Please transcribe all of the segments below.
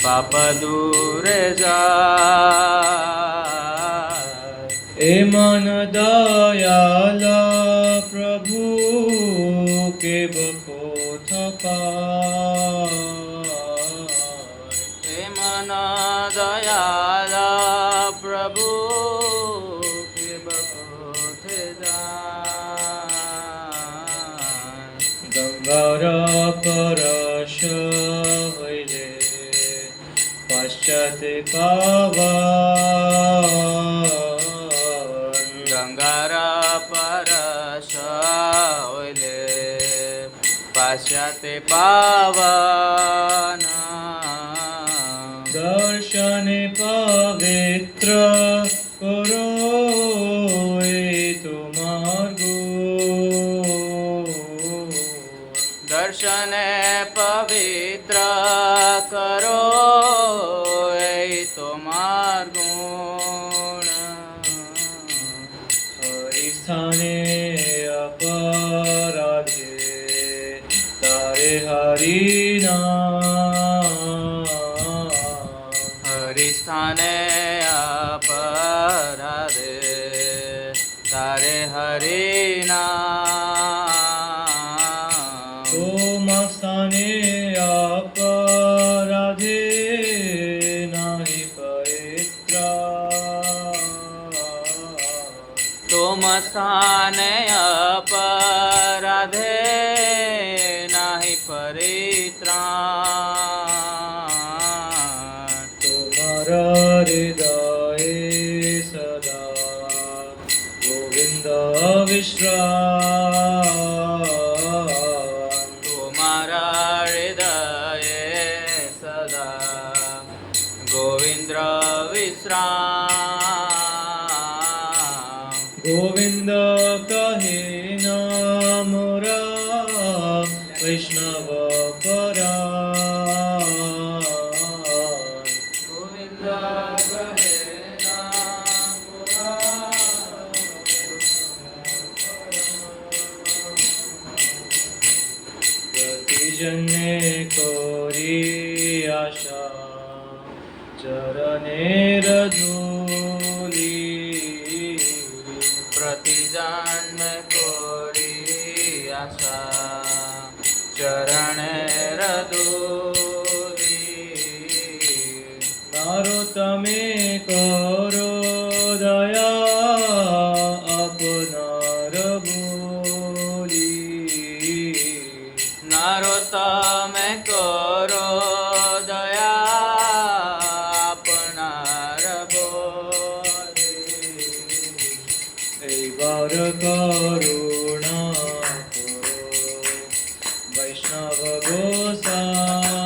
પાપ દૂરે જાય. એ મન દયાલા પ્રભુ કે બકો થપાય. હે મન દયાલા પ્રભુ કે બકોથે જાય. ગંગાર પરશ હૈલે પશ્ચાત પાવન. ગંગારા પરસ ઓલે પાશ્ચાતે પાવન. દર્શને પવિત્ર કરો એ તો માર્ગો. દર્શને પવિત્ર કરો એ તો માર્ગુણ. હરિસ્થાને અપરાધે તારે હરિનામ. હરિસ્થાને અપરાધે તારે હરિનામ. સોમસ્થાને અપરાધે નાહી પવિત્રા. તોમસ્થાને અપરાધે નાહી પરિત્રાણ. તમારા હૃદયે સદા ગોવિંદ વિશ્રામ. તમારા હૃદયે સદા ગોવિંદ્ર વિશ્રામ. ગોવિંદ કહે નામરા વૈષ્ણવ પરા. ગોવિંદ કહે પ્રતિજને કોરી આશા ચરણે રધૂલી. પ્રતિજન્મ કોરી આશા ચરણે રદુરી. મારો તમે કરો દયા આપનાર બોલી. નારો તમે કરો દયા આપનાર બોલી. એ વાર કરુણા કરો વૈષ્ણવ ગોસાય.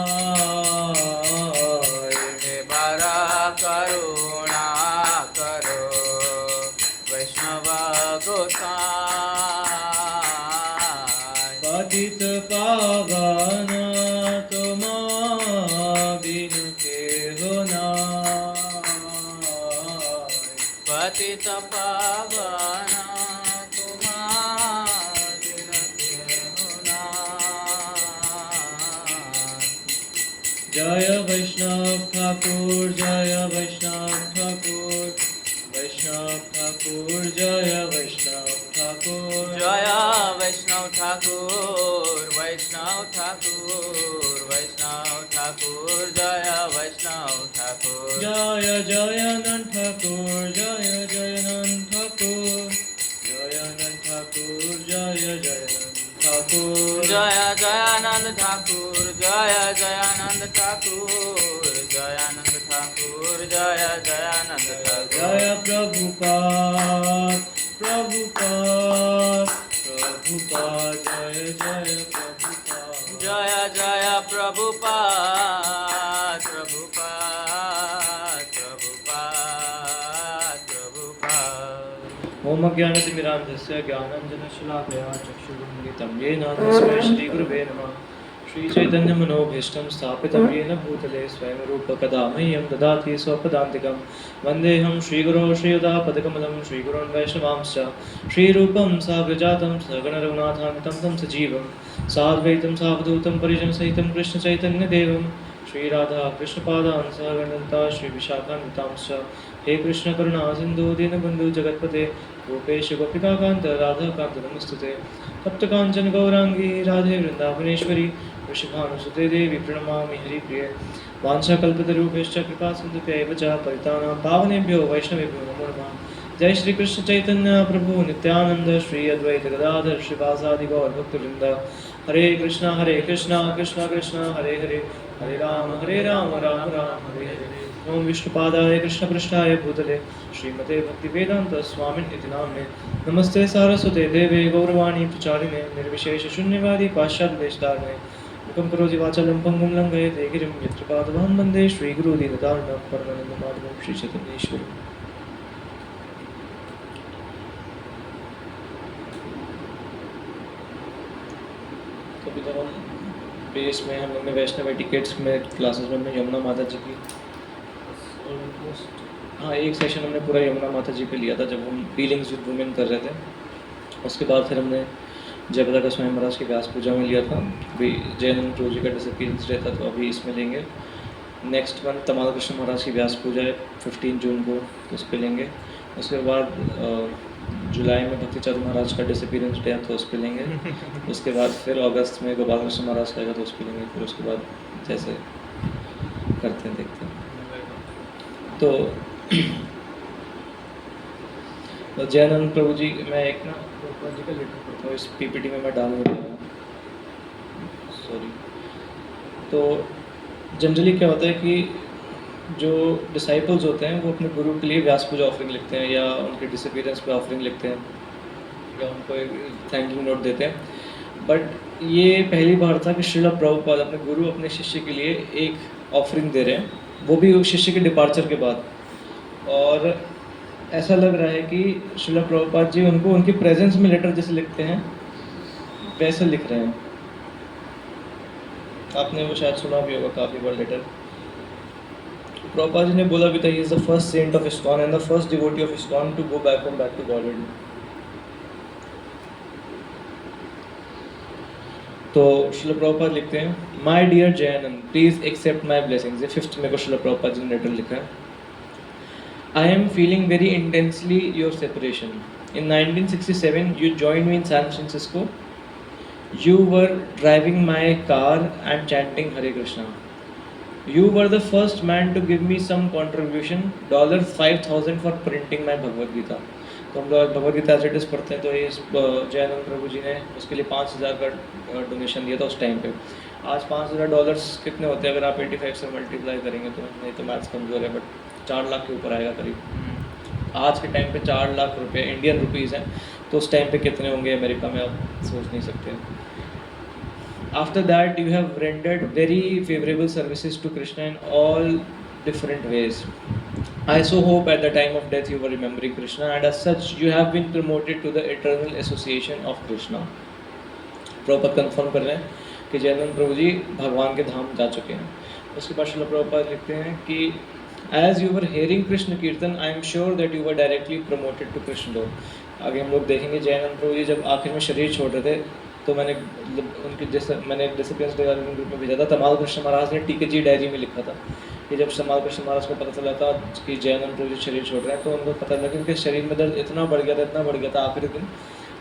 હે બારા કરુણા કરો વૈષ્ણવ ગોસાય. પતિત પાવન તમા બિન કેહો નાય. પતિત પાવન તુમારી જય વૈષ્ણવ ઠાકુર જય વૈષ્ણવ ઠાકુર. વૈષ્ણવ ઠાકુર જય વૈષ્ણવ ઠાકુર. જય વૈષ્ણવ ઠાકુર વૈષ્ણવ ઠાકુર વૈષ્ણવ ઠાકુર જય વૈષ્ણવ ઠાકુર. જય જયાનંદ ઠાકુર જય જયાનંદ ઠાકુર. જયાનંદ ઠાકુર જય જયાનંદ ઠાકુર. જય જયાનંદ ઠાકુર જય જયાનંદ ઠાકુર જયાનંદ ઠાકુર જય જયાનંદ ઠાકુર. જય પ્રભુપાદ પ્રભુપાદ પ્રભુપાદ જય જય પ્રભુપાદ. જય જય પ્રભુપાદ પ્રભુપાદ પ્રભુપાદ પ્રભુપાદ. ओम अज्ञानतिमिरान्धस्य ज्ञानाञ्जनशलाकया चक्षुरुन्मिलितं येन तस्मै श्रीगुरुवे नमः. श्रीचैतन्यमनोभीष्टं स्थापितं येन भूतले स्वयं रूपकदा मह्यं ददाति स्वपदान्तिकं. वन्देऽहं श्रीगुरो श्रीयुतापदकमलं श्रीगुरोन् वैष्णवांश्च. श्रीरूपं साग्रजातं सगणरघुनाथान्वितं तं सजीवं साद्वैतं सावधूतं परिजनसहितं कृष्णचैतन्यदेवं श्री राधा कृष्ण पादान् सहगणललिता श्री विशाखान्वितांश्च हे कृष्ण करुणा सिन्धु दीनबन्धु जगत्पते गोपेश गोपिकान्त राधाकान्त नमस्तुते तप्त काञ्चन गौरांगी राधे वृन्दावनेश्वरी वृषभानुसुते देवी प्रणमामि हरिप्रिये वाञ्छाकल्पतरुभ्यश्च कृपा सिन्धुभ्यैव च पतितानां पावनेभ्यो वैष्णवेभ्यो नमो नमः। जय श्री कृष्ण चैतन्य प्रभु नित्यानंद श्री अद्वैत गदाधर श्रीवासादि गौर भक्तवृंद हरे कृष्णा कृष्णा कृष्णा हरे हरे हरे राम राम राम हरे हरे। ओम विष्णुपादाय कृष्ण पृष्ठाय भूतले श्रीमते भक्तिवेदांत स्वामिन् इति नाम्ने नमस्ते सारस्वते देवे गौरवाणी प्रचारिणे निर्विशेष शून्यवादी पाश्चात्य देशतारिणे मुखं करोति वाचालं पङ्गुं लङ्घयते गिरिं यत्कृपातमहं वन्दे श्रीगुरुदीनतारिणं परमानन्दमाधवं श्रीचैतन्येश्वरम्। अभी तक हम बेस में हम लोग ने वैष्णव एटिकेट्स में क्लासेस में हमने यमुना माता जी की ऑलमोस्ट हाँ एक सेशन हमने पूरा यमुना माता जी पे लिया था जब हम फीलिंग्स विद वुमेन कर रहे थे। उसके बाद फिर हमने जयप्रदा का स्वामी महाराज की व्यास पूजा में लिया था। अभी जयनंद प्रभु जी का डिसअपीयरेंस रहता तो अभी इसमें लेंगे। नेक्स्ट मंथ तमाल कृष्ण महाराज की व्यास पूजा है 15 जून को, तो उस पर लेंगे। उसके बाद जुलाई में भक्ति चारू महाराज का डिसअपीयरेंस डे तो उस पर लेंगे। उसके बाद फिर अगस्त में गोपाल कृष्ण महाराज का आएगा तो उस पर लेंगे। फिर उसके बाद जैसे करते हैं देखते हैं। तो जयानंद प्रभु जी मैं एक ना प्रभुपाद जी का लेटर पढ़ता हूँ, इस पीपीटी में मैं डालूंगा, सॉरी। तो जनरली क्या होता है कि जो डिसाइपल्स होते हैं वो अपने गुरु के लिए व्यास पूजा ऑफरिंग लिखते हैं या उनके डिसअपीयरेंस पे ऑफरिंग लिखते हैं या उनको एक थैंक यू नोट देते हैं। बट ये पहली बार था कि श्रील प्रभुपाद अपने गुरु अपने शिष्य के लिए एक ऑफरिंग दे रहे हैं, वो भी उस शिष्य के डिपार्चर के बाद। और ऐसा लग रहा है कि श्रील प्रभुपाद जी उनको उनकी प्रेजेंस में लेटर जैसे लिखते हैं वैसे लिख रहे हैं। आपने वो शायद सुना भी होगा काफ़ी बार लेटर। प्रभुपाद जी ने बोला भी था, he is the first saint of ISKCON and the first devotee of ISKCON to go back home back to godhead. तो श्रील प्रभुपाद लिखते हैं, my dear Jayananda please accept my blessings. ये 5th में को श्रील प्रभुपाद जी ने लेटर लिखा है। I am feeling very intensely your separation. In 1967, you joined me in San Francisco. You were driving my car and chanting Hare Krishna. You were the first man to give me some contribution, $5,000 for printing my Bhagavad Gita. तो हम लोग Bhagavad Gita as it is पढ़ते हैं, तो ये जयानंद प्रभु जी ने उसके लिए 5,000 का डोनेशन दिया था उस टाइम पे। आज $5,000 कितने होते हैं अगर आप 85 से मल्टीप्लाई करेंगे तो? नहीं तो मैथ्स कमज़ोर है, बट 4 लाख के ऊपर आएगा करीब। आज के टाइम पे 4 लाख रुपए इंडियन रुपीज़ हैं, तो उस टाइम पे कितने होंगे अमेरिका में आप सोच नहीं सकते। After that you have rendered very favourable services to Krishna in all different ways. I so hope at the time of death you were remembering Krishna, and as such you have been promoted to the eternal association of Krishna. Prabhupada confirm कर रहे हैं कि जयानंद प्रभु जी भगवान के धाम जा चुके हैं। उसके बाद श्रील प्रभुपाद लिखते हैं कि as you were hearing Krishna कीर्तन I am sure that you were directly promoted to Krishna Lok। आगे हम लोग देखेंगे जयानंद प्रभु जी जब आखिर में शरीर छोड़ रहे थे तो मैंने उनके जैसे मैंने डिसिप्लिन्स डे ग्रुप में भेजा था। तमाल कृष्ण महाराज ने टीके जी डायरी में लिखा था कि जब तमाल कृष्ण महाराज को पता चला था कि जयानंद प्रभु जी शरीर छोड़ रहे हैं, तो उनको पता लगा कि उनके शरीर में दर्द इतना बढ़ गया था आखिरी दिन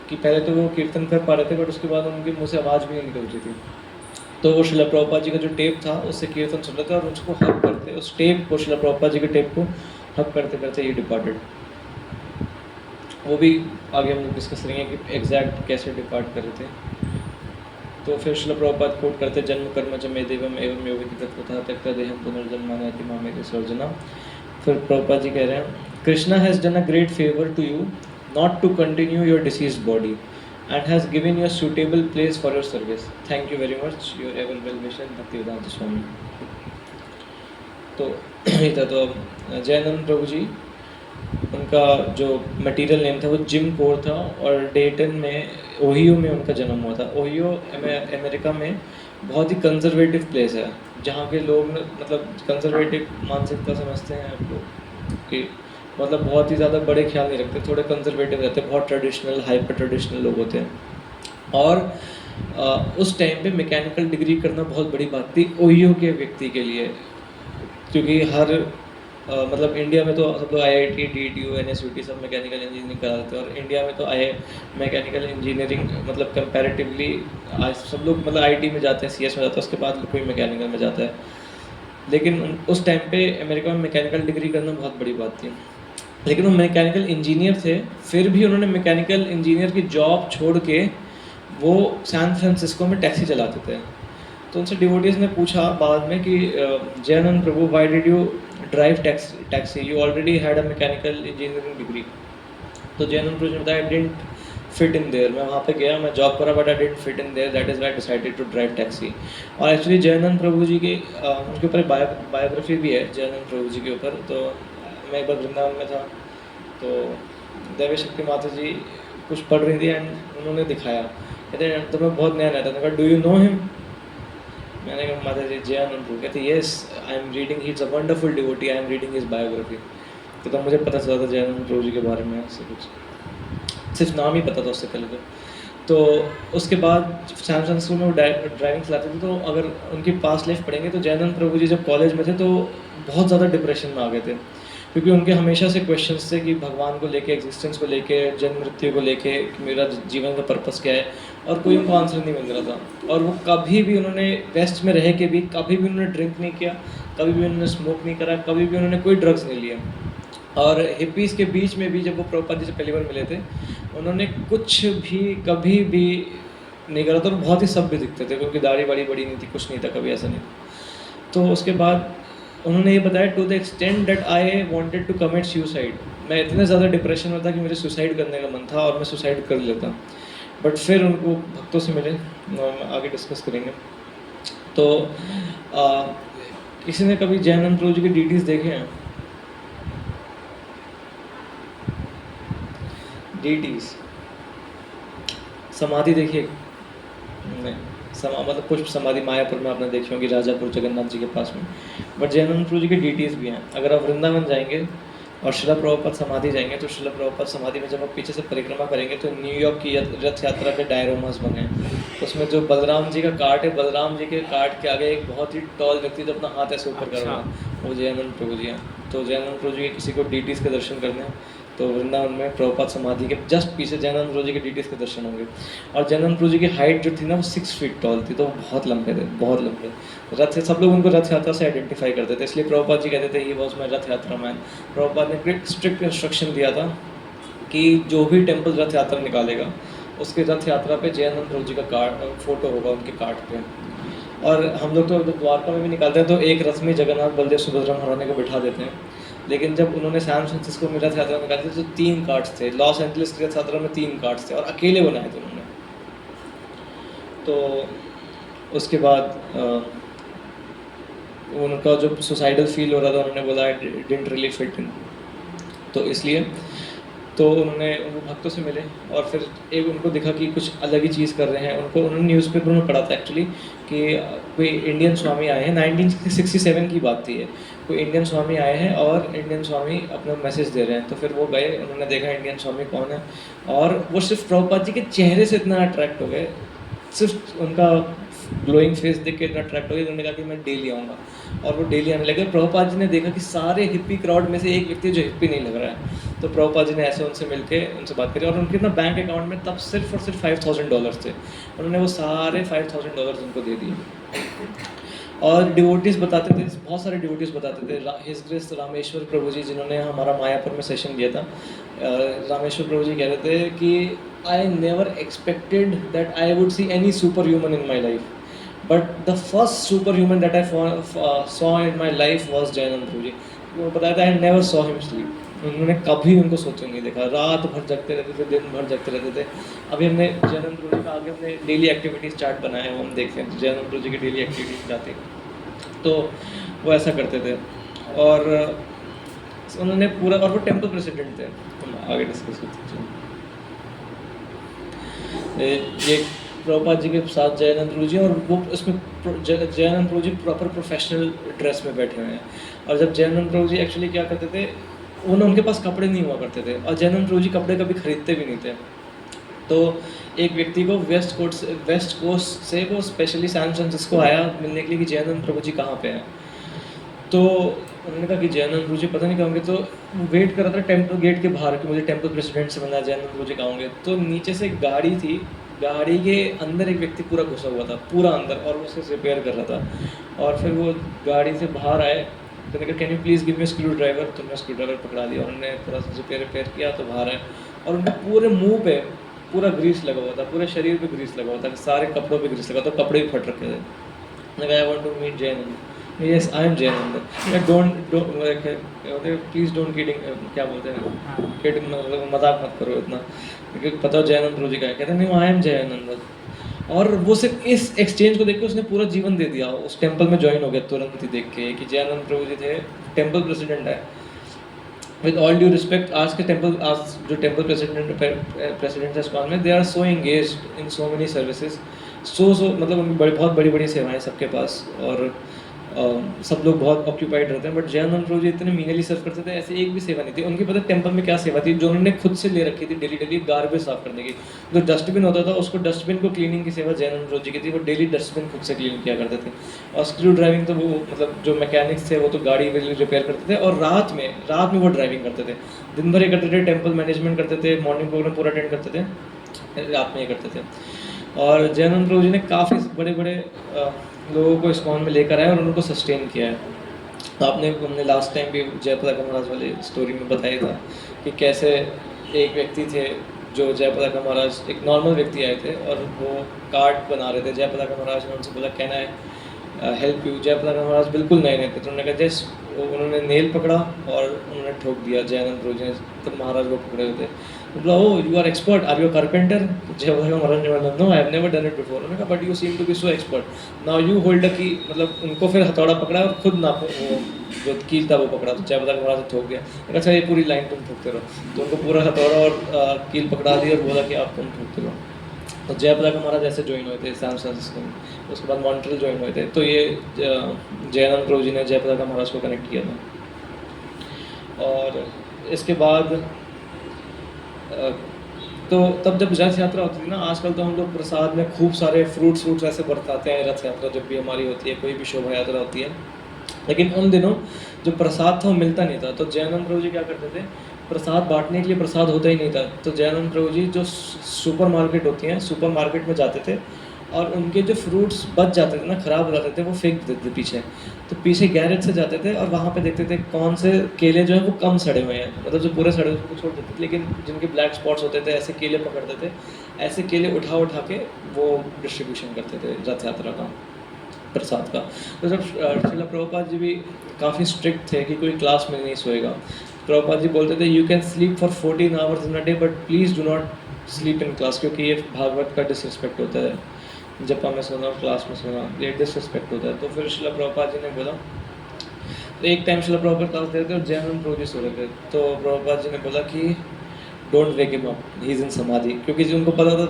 कि पहले तो वो कीर्तन कर पा रहे थे, बट उसके बाद उनके मुँह से आवाज़ भी नहीं निकल रही थी। तो वो श्रील प्रभुपाद जी का जो टेप था उससे कीर्तन सुन रहे थे और उसको हक करते, उस टेप को श्रील प्रभुपाद जी के टेप को हक करते करते ये डिपार्टेड। वो भी आगे हम लोग डिस्कस करेंगे कि एग्जैक्ट कैसे डिपार्ट कर रहे थे। तो फिर श्रील प्रभुपाद कोट करते, जन्म कर्म च मे देवम एवं योगित तत्वतः त्यक्ता देहम पुनर्जन्मानयति मां मेरे सर्जना। फिर प्रभुपाद जी कह रहे हैं, Krishna has done a great favour to you not to continue your diseased body and has given you a suitable place for your service. Thank you very much, your ever well wisher Bhaktivedanta Swami। तो ये था। तो जयानंद प्रभु जी उनका जो material name था वो gym core था और डेटन में ओहियो में उनका जन्म हुआ था। ओहियो अमेरिका में बहुत ही कंजर्वेटिव प्लेस है जहाँ के लोग मतलब कंजर्वेटिव मानसिकता समझते हैं आप लोग कि मतलब बहुत ही ज़्यादा बड़े ख्याल नहीं रखते, थोड़े कंजर्वेटिव रहते हैं, बहुत ट्रेडिशनल हाइपर ट्रेडिशनल लोग होते हैं। और उस टाइम पे मैकेनिकल डिग्री करना बहुत बड़ी बात थी ओयो के व्यक्ति के लिए, क्योंकि हर मतलब इंडिया में तो सब लोग IIT, DTU, NSUT सब मैकेनिकल इंजीनियरिंग कराते हैं, और इंडिया में तो मैकेनिकल इंजीनियरिंग मतलब कंपैरेटिवली आज सब लोग मतलब IT में जाते हैं, CS में जाते हैं, उसके बाद कोई मैकेनिकल में जाता है। लेकिन उस टाइम पे अमेरिका में मैकेनिकल डिग्री करना बहुत बड़ी बात थी। लेकिन वो मैकेनिकल इंजीनियर थे, फिर भी उन्होंने मैकेनिकल इंजीनियर की जॉब छोड़ के वो सैन फ्रांसिस्को में टैक्सी चलाते थे। तो उनसे डिवोटीज ने पूछा बाद में कि Jayanand Prabhu, why did you drive taxi, you already had a mechanical engineering degree. तो जयानंद प्रभु ने बताया, I didn't fit in there, मैं वहाँ पे गया, मैं जॉब करा, but I didn't fit in there, that is why I decided to drive taxi. और एक्चुअली जयानंद प्रभु जी की उनके ऊपर बायोग्राफी भी है जयानंद प्रभु जी के ऊपर। तो मैं एक बार वृंदावन में था, तो दैवी शक्ति माता जी कुछ पढ़ रही थी एंड उन्होंने दिखाया, कहते तो मैं बहुत नया नया था, कहा डू यू नो हिम, मैंने कहा माता जी जयानंद प्रभु, कहते yes I am reading, he is a wonderful devotee, I am reading his biography. तो तब मुझे पता चला था जयानंद प्रभु जी के बारे में ऐसे कुछ, सिर्फ नाम ही पता था उससे पहले तो उसके बाद सैन फ्रांसिस्को में वो ड्राइविंग चलाते थे। तो अगर उनकी पास्ट लाइफ पढ़ेंगे तो जयानंद प्रभु जी जब कॉलेज में थे तो बहुत ज़्यादा डिप्रेशन में आ गए थे, क्योंकि उनके हमेशा से क्वेश्चंस थे कि भगवान को लेके, एग्जिस्टेंस को लेके, जन्म मृत्यु को लेके, कि मेरा जीवन का पर्पस क्या है, और कोई उनको आंसर नहीं मिल रहा था। और वो कभी भी उन्होंने वेस्ट में रह के भी कभी भी उन्होंने ड्रिंक नहीं किया, कभी भी उन्होंने स्मोक नहीं करा, कभी भी उन्होंने कोई ड्रग्स नहीं लिया। और हिप्पीज़ के बीच में भी जब वो प्रभुपाद जी से पहली बार मिले थे, उन्होंने कुछ भी कभी भी नहीं करा था, और बहुत ही सभ्य दिखते थे, क्योंकि दाढ़ी वाड़ी बड़ी नहीं थी, कुछ नहीं था, कभी ऐसा नहीं था। तो उसके बाद उन्होंने ये बताया, to the extent that I wanted to commit suicide, मैं इतने ज़्यादा डिप्रेशन में था कि मुझे सुसाइड करने का मन था और मैं सुसाइड कर लेता। बट फिर उनको भक्तों से मिले, हम आगे डिस्कस करेंगे। तो किसी ने कभी जयानंद प्रभु जी के डीटीज देखे हैं? डीटीज समाधि देखिए? नहीं, मतलब पुष्प समाधि मायापुर में आपने देखी होगी, राजापुर जगन्नाथ जी के पास में। बट जयानंद प्रभु जी के डीटीज भी हैं। अगर आप वृंदावन जाएंगे और शिला प्रभुपाद समाधि जाएंगे, तो शिला प्रभुपाद समाधि में जब आप पीछे से परिक्रमा करेंगे तो न्यूयॉर्क की रथ यात्रा के डायरोमास बने हैं। उसमें जो बलराम जी का कार्ट है, बलराम जी के कार्ट के आगे एक बहुत ही टॉल व्यक्ति जो अपना हाथ ऐसे ऊपर कर रहा है, वो जयानंद प्रभु जी हैं। तो जयानंद प्रभु जी के किसी को डीटीज के दर्शन करने हैं तो वृंदावन में प्रभुपाद समाधि के जस्ट पीछे जयानंद प्रभु जी के डीटीज के दर्शन होंगे। और जयानंद प्रभु जी की हाइट जो थी ना, वो 6 फीट टॉल थी, तो वो बहुत लंबे थे, बहुत लंबे। रथ, सब लोग उनको रथ यात्रा से आइडेंटिफाई करते थे, इसलिए प्रभुपाद जी कहते थे ही वॉज माई रथ यात्रा मैन। प्रभुपाद ने स्ट्रिक्ट इंस्ट्रक्शन दिया था कि जो भी टेम्पल रथ यात्रा निकालेगा उसके रथ यात्रा पे जयानंद प्रभु जी का कार्ड फोटो होगा उनके कार्ड पे। और हम लोग तो द्वारका में भी निकालते हैं तो एक रथ में जगन्नाथ, बलदेव, सुभद्रा, महारानी को बिठा देते हैं। लेकिन जब उन्होंने सैन फ्रांसिस्को में रथ यात्रा निकाली थी तो 3 कार्ड्स थे, लॉस एंजलिस की रथ यात्रा में 3 कार्ड्स थे और अकेले बनाए थे उन्होंने। तो उसके बाद उनका जो सुसाइडल फील हो रहा था, उन्होंने बोला I didn't really fit in, तो इसलिए तो उन्होंने वो भक्तों से मिले और फिर एक उनको दिखा कि कुछ अलग ही चीज़ कर रहे हैं। उन्होंने न्यूज़पेपर में पढ़ा था एक्चुअली कि कोई इंडियन स्वामी आए हैं, 1967 की बात थी ये, कोई इंडियन स्वामी आए हैं और इंडियन स्वामी अपना मैसेज दे रहे हैं। तो फिर वो गए, उन्होंने देखा इंडियन स्वामी कौन है, और वो सिर्फ प्रभुपाद जी के चेहरे से इतना अट्रैक्ट हो गए, सिर्फ उनका ग्लोइंग फेस देख के इतना अट्रैक्ट हो गया, उन्होंने कहा कि मैं डेली आऊँगा, और वो डेली आने लगे। प्रभुपाद जी ने देखा कि सारे हिप्पी क्राउड में से एक व्यक्ति जो हिप्पी नहीं लग रहा है, तो प्रभुपाद जी ने ऐसे उनसे मिलके उनसे बात करी, और उनके ना बैंक अकाउंट में तब सिर्फ और सिर्फ $5,000 थे। उन्होंने वो सारे $5,000 उनको दे दिए। और डिवोटीज बताते थे, बहुत सारे डिवोटीज बताते थे, हिज ग्रेस रामेश्वर प्रभु जी जिन्होंने हमारा मायापुर में सेशन दिया था, रामेश्वर प्रभु जी कह रहे थे कि I never expected that I would see any superhuman in my life, but the first superhuman that I saw in my life was Jayanand Prabhu ji. वो बताया था I never saw him sleep, उन्होंने कभी उनको सोते नहीं देखा, रात भर जगते रहते थे, दिन भर जगते रहते थे। अभी हमने जयानंद प्रभु जी का आगे हमने डेली एक्टिविटीज़ चार्ट बनाया है, वो हम देखते हैं जयानंद प्रभु जी की डेली एक्टिविटीज़ जाते तो वो ऐसा करते थे। और उन्होंने पूरा, और वो टेम्पल प्रेसिडेंट थे, हम आगे डिस्कस करते हैं। ये प्रभुपाद जी के साथ जयानंद प्रभु जी, और वो इसमें जयानंद प्रभु जी प्रॉपर प्रोफेशनल ड्रेस में बैठे हुए हैं। और जब जयानंद प्रभु जी एक्चुअली क्या करते थे, उनके पास कपड़े नहीं हुआ करते थे, और जयानंद प्रभु जी कपड़े कभी खरीदते भी नहीं थे। तो एक व्यक्ति को वेस्ट कोस्ट से वो स्पेशली सैन फ्रांसिस्को आया मिलने के लिए कि जयानंद प्रभु जी कहाँ पे हैं। तो उन्होंने कहा कि जयानंद प्रभु जी पता नहीं कहाँ होंगे, तो वेट कर रहा था टेम्पल गेट के बाहर कि मुझे टेम्पल प्रेसिडेंट से मिलना है, जयानंद प्रभु जी कहाँ होंगे। तो नीचे से एक गाड़ी थी, गाड़ी के अंदर एक व्यक्ति पूरा घुसा हुआ था, पूरा अंदर, और वो उसे रिपेयर कर रहा था। और फिर वो गाड़ी से बाहर आए, तो मैंने कहा can you please give me screw driver, तो मैं स्क्रू ड्राइवर पकड़ा दिया, उन्होंने थोड़ा सा रिपेयर किया तो बाहर आए। और उनके पूरे मुंह पे पूरा ग्रीस लगा हुआ था, पूरे शरीर पे ग्रीस लगा हुआ था, सारे कपड़ों पे ग्रीस लगा था, कपड़े भी फट रखे थे। मैंने कहा I want to meet Jayanand. Yes I am Jayanand. Don't please don't kidding, क्या बोलते हैं, किड मतलब मजाक मत करो इतना, क्योंकि पता हो जयानंद प्रभु जी का है। कहते नहीं आई एम जयानंद। और वो सिर्फ इस एक्सचेंज को देख के उसने पूरा जीवन दे दिया, उस टेम्पल में ज्वाइन हो गया तुरंत ही देख के कि जयानंद प्रभु जी थे, टेम्पल प्रेसिडेंट है। विद ऑल ड्यू रिस्पेक्ट, आज जो टेम्पल प्रेसिडेंट है इस्कॉन में, they are so engaged in so many services, मतलब उनकी बहुत बड़ी बड़ी सेवाएं सबके पास, और सब लोग बहुत ऑक्यूपाइड रहते हैं। बट जयानंद प्रभु जी इतने मीनली सर्व करते थे, ऐसे एक भी सेवा नहीं थी उनकी। पता टेम्पल में क्या सेवा थी जो उन्होंने खुद से ले रखी थी, डेली गार्बेज साफ करने की। जो डस्टबिन होता था उसको, डस्टबिन को क्लीनिंग की सेवा जयानंद प्रभु जी की थी, वो डेली डस्टबिन खुद से क्लीन किया करते थे। और स्क्रू ड्राइविंग तो वो मतलब जो मैकेनिक्स थे वो तो गाड़ी रिपेयर करते थे, और रात में वो ड्राइविंग करते थे। दिन भर ये करते थे, टेम्पल मैनेजमेंट करते थे, मॉर्निंग प्रोग्राम पूरा अटेंड करते थे, रात में ये करते थे। और जयानंद प्रभु जी ने काफ़ी बड़े बड़े लोगों को इस्कॉन में लेकर आए और उनको सस्टेन किया है। तो हमने लास्ट टाइम भी जयप्रदा महाराज वाली स्टोरी में बताया था कि कैसे एक व्यक्ति थे जो जयप्रदा महाराज, एक नॉर्मल व्यक्ति आए थे और वो कार्ड बना रहे थे। जयप्रदा महाराज ने उनसे बोला can I help you. Jayaprada Maharaj बिल्कुल नए थे, तो उन्होंने कहा जस्ट, उन्होंने नेल पकड़ा और उन्होंने ठोक दिया जयानंद प्रभु जी ने, तब महाराज वो पकड़े हुए थे। बोला oh you are expert, are you carpenter? Jayaprada Maharaj ने बोला no I have never done it before. उन्होंने कहा but you seem to be so expert, now you hold a key. मतलब उनको फिर हथौड़ा पकड़ा और खुद ना वो जो कील था वो पकड़ा, तो जयप्रदा महाराज ने ठोक दिया। अच्छा ये पूरी लाइन तुम ठोकते रहो, तो उनको पूरा हथौड़ा और कील पकड़ा दी और बोला कि आप तुम ठोकते रहो। तो जयप्रदा महाराज ऐसे ज्वाइन हुए थे सैन फ्रांसिस्को में, उसके बाद मॉन्ट्रियल ज्वाइन हुए थे। तो ये जयानंद प्रभु जी ने जयप्रदा महाराज को कनेक्ट किया था। और इसके बाद तो तब जब रथ यात्रा होती थी ना, आजकल तो हम लोग प्रसाद में खूब सारे फ्रूट्स ऐसे बरताते हैं रथ यात्रा जब भी हमारी होती है, कोई भी शोभा यात्रा होती है। लेकिन उन दिनों जो प्रसाद था वो मिलता नहीं था। तो जयानंद प्रभु जी क्या करते थे, प्रसाद बांटने के लिए प्रसाद होता ही नहीं था। तो जयानंद प्रभु जी जो सुपर मार्केट होती हैं, सुपर मार्केट में जाते थे और उनके जो फ्रूट्स बच जाते थे ना, ख़राब हो जाते थे, वो फेंक देते थे पीछे। तो पीछे गैरेज से जाते थे और वहाँ पे देखते थे कौन से केले जो है वो कम सड़े हुए हैं, मतलब जो पूरे सड़े हुए उसको छोड़ देते थे, लेकिन जिनके ब्लैक स्पॉट्स होते थे ऐसे केले पकड़ते थे, ऐसे केले उठा के वो डिस्ट्रीब्यूशन करते थे रथ यात्रा का, प्रसाद का। तो जब श्रील प्रभुपाद जी भी काफ़ी स्ट्रिक्ट थे कि कोई क्लास में नहीं सोएगा। प्रभुपाद जी बोलते थे you can sleep for 14 hours in a day but please do not sleep in class, क्योंकि ये भागवत का डिसरिस्पेक्ट होता है, जपा में सोना और क्लास में सोना ये डिसरिस्पेक्ट होता है। तो फिर श्रील प्रभुपाद जी ने बोला, तो एक टाइम श्रील प्रभुपाद क्लास दे रहे थे और जयानंद प्रभु जी सो रहे थे। तो प्रभुपाद जी ने बोला कि don't wake him up, he is in समाधि, क्योंकि जी उनको पता था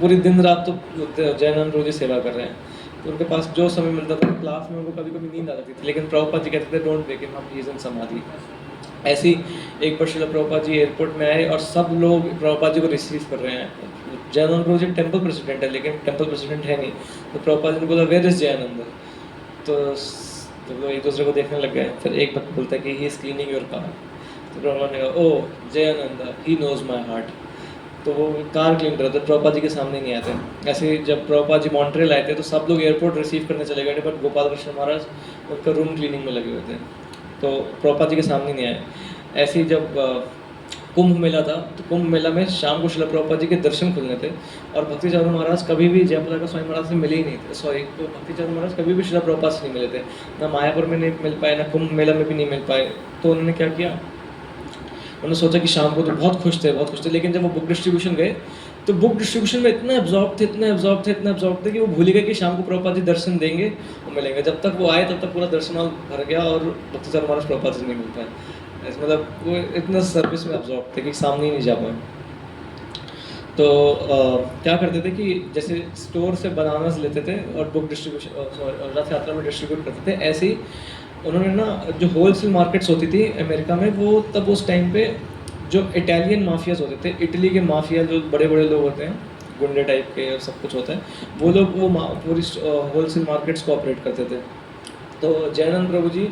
पूरी दिन रात तो जयानंद प्रभु जी सेवा कर रहे हैं, तो उनके पास जो समय मिलता था क्लास में उनको कभी कभी नींद आ जाती थी, लेकिन प्रभुपाद जी कहते थे don't wake him up, he is in समाधि। ऐसे ही एक बार श्रील प्रभुपाद जी एयरपोर्ट में आए और सब लोग प्रभुपाद जी को रिसीव कर रहे हैं। जयानंद प्रभु जी टेम्पल प्रेसिडेंट है, लेकिन टेम्पल प्रेसिडेंट है नहीं। तो प्रभुपाद जी ने बोला वेयर इज जयानंद, तो जब लोग एक दूसरे को देखने लग गए, फिर एक भक्त बोलता है कि he is cleaning your car. तो प्रभुपाद ने कहा oh Jayanand he knows my heart, तो वो कार क्लीन कर रहे थे, प्रभुपाद जी के सामने नहीं आते। ऐसे जब प्रभुपाद जी मॉन्ट्रियल आए थे तो सब लोग एयरपोर्ट रिसीव करने चले गए थे, बट गोपाल कृष्ण महाराज उनका रूम क्लीनिंग में लगे हुए थे, तो प्रभुपाद जी के सामने नहीं आए। ऐसे ही जब कुंभ मेला था, तो कुंभ मेला में शाम को श्रील प्रभुपाद जी के दर्शन खुलने थे और भक्ति चारू महाराज कभी भी जयप्रदा स्वामी महाराज से मिले ही नहीं थे। तो भक्ति चारू महाराज कभी भी श्रील प्रभुपाद से नहीं मिले थे, ना मायापुर में नहीं मिल पाए, ना कुंभ मेला में भी नहीं मिल पाए। तो उन्होंने क्या किया, उन्होंने सोचा कि शाम को तो बहुत खुश थे, लेकिन जब वो बुक डिस्ट्रीब्यूशन गए तो बुक डिस्ट्रीब्यूशन में इतना एब्जॉर्ब थे कि वो भूल गए कि शाम को प्रभुपाद जी दर्शन देंगे और मिलेंगे। जब तक वो आए तब तक पूरा दर्शन हॉल भर गया और भक्ति चारू महाराज प्रभुपाद से नहीं मिल पाए। ऐसे मतलब वो इतना सर्विस में एब्जॉर्ब थे कि सामने ही नहीं जा पाए। तो क्या करते थे कि जैसे स्टोर से बनानास लेते थे और बुक डिस्ट्रीब्यूशन रथ यात्रा में डिस्ट्रीब्यूट करते थे, ऐसे ही उन्होंने ना जो होलसेल मार्केट्स होती थी अमेरिका में, वो तब उस टाइम पे जो इटालियन माफियाज होते थे, इटली के माफिया जो बड़े बड़े लोग होते हैं, गुंडे टाइप के और सब कुछ होता है, वो लोग पूरी होलसेल मार्केट्स को ऑपरेट करते थे। तो जयानंद प्रभु जी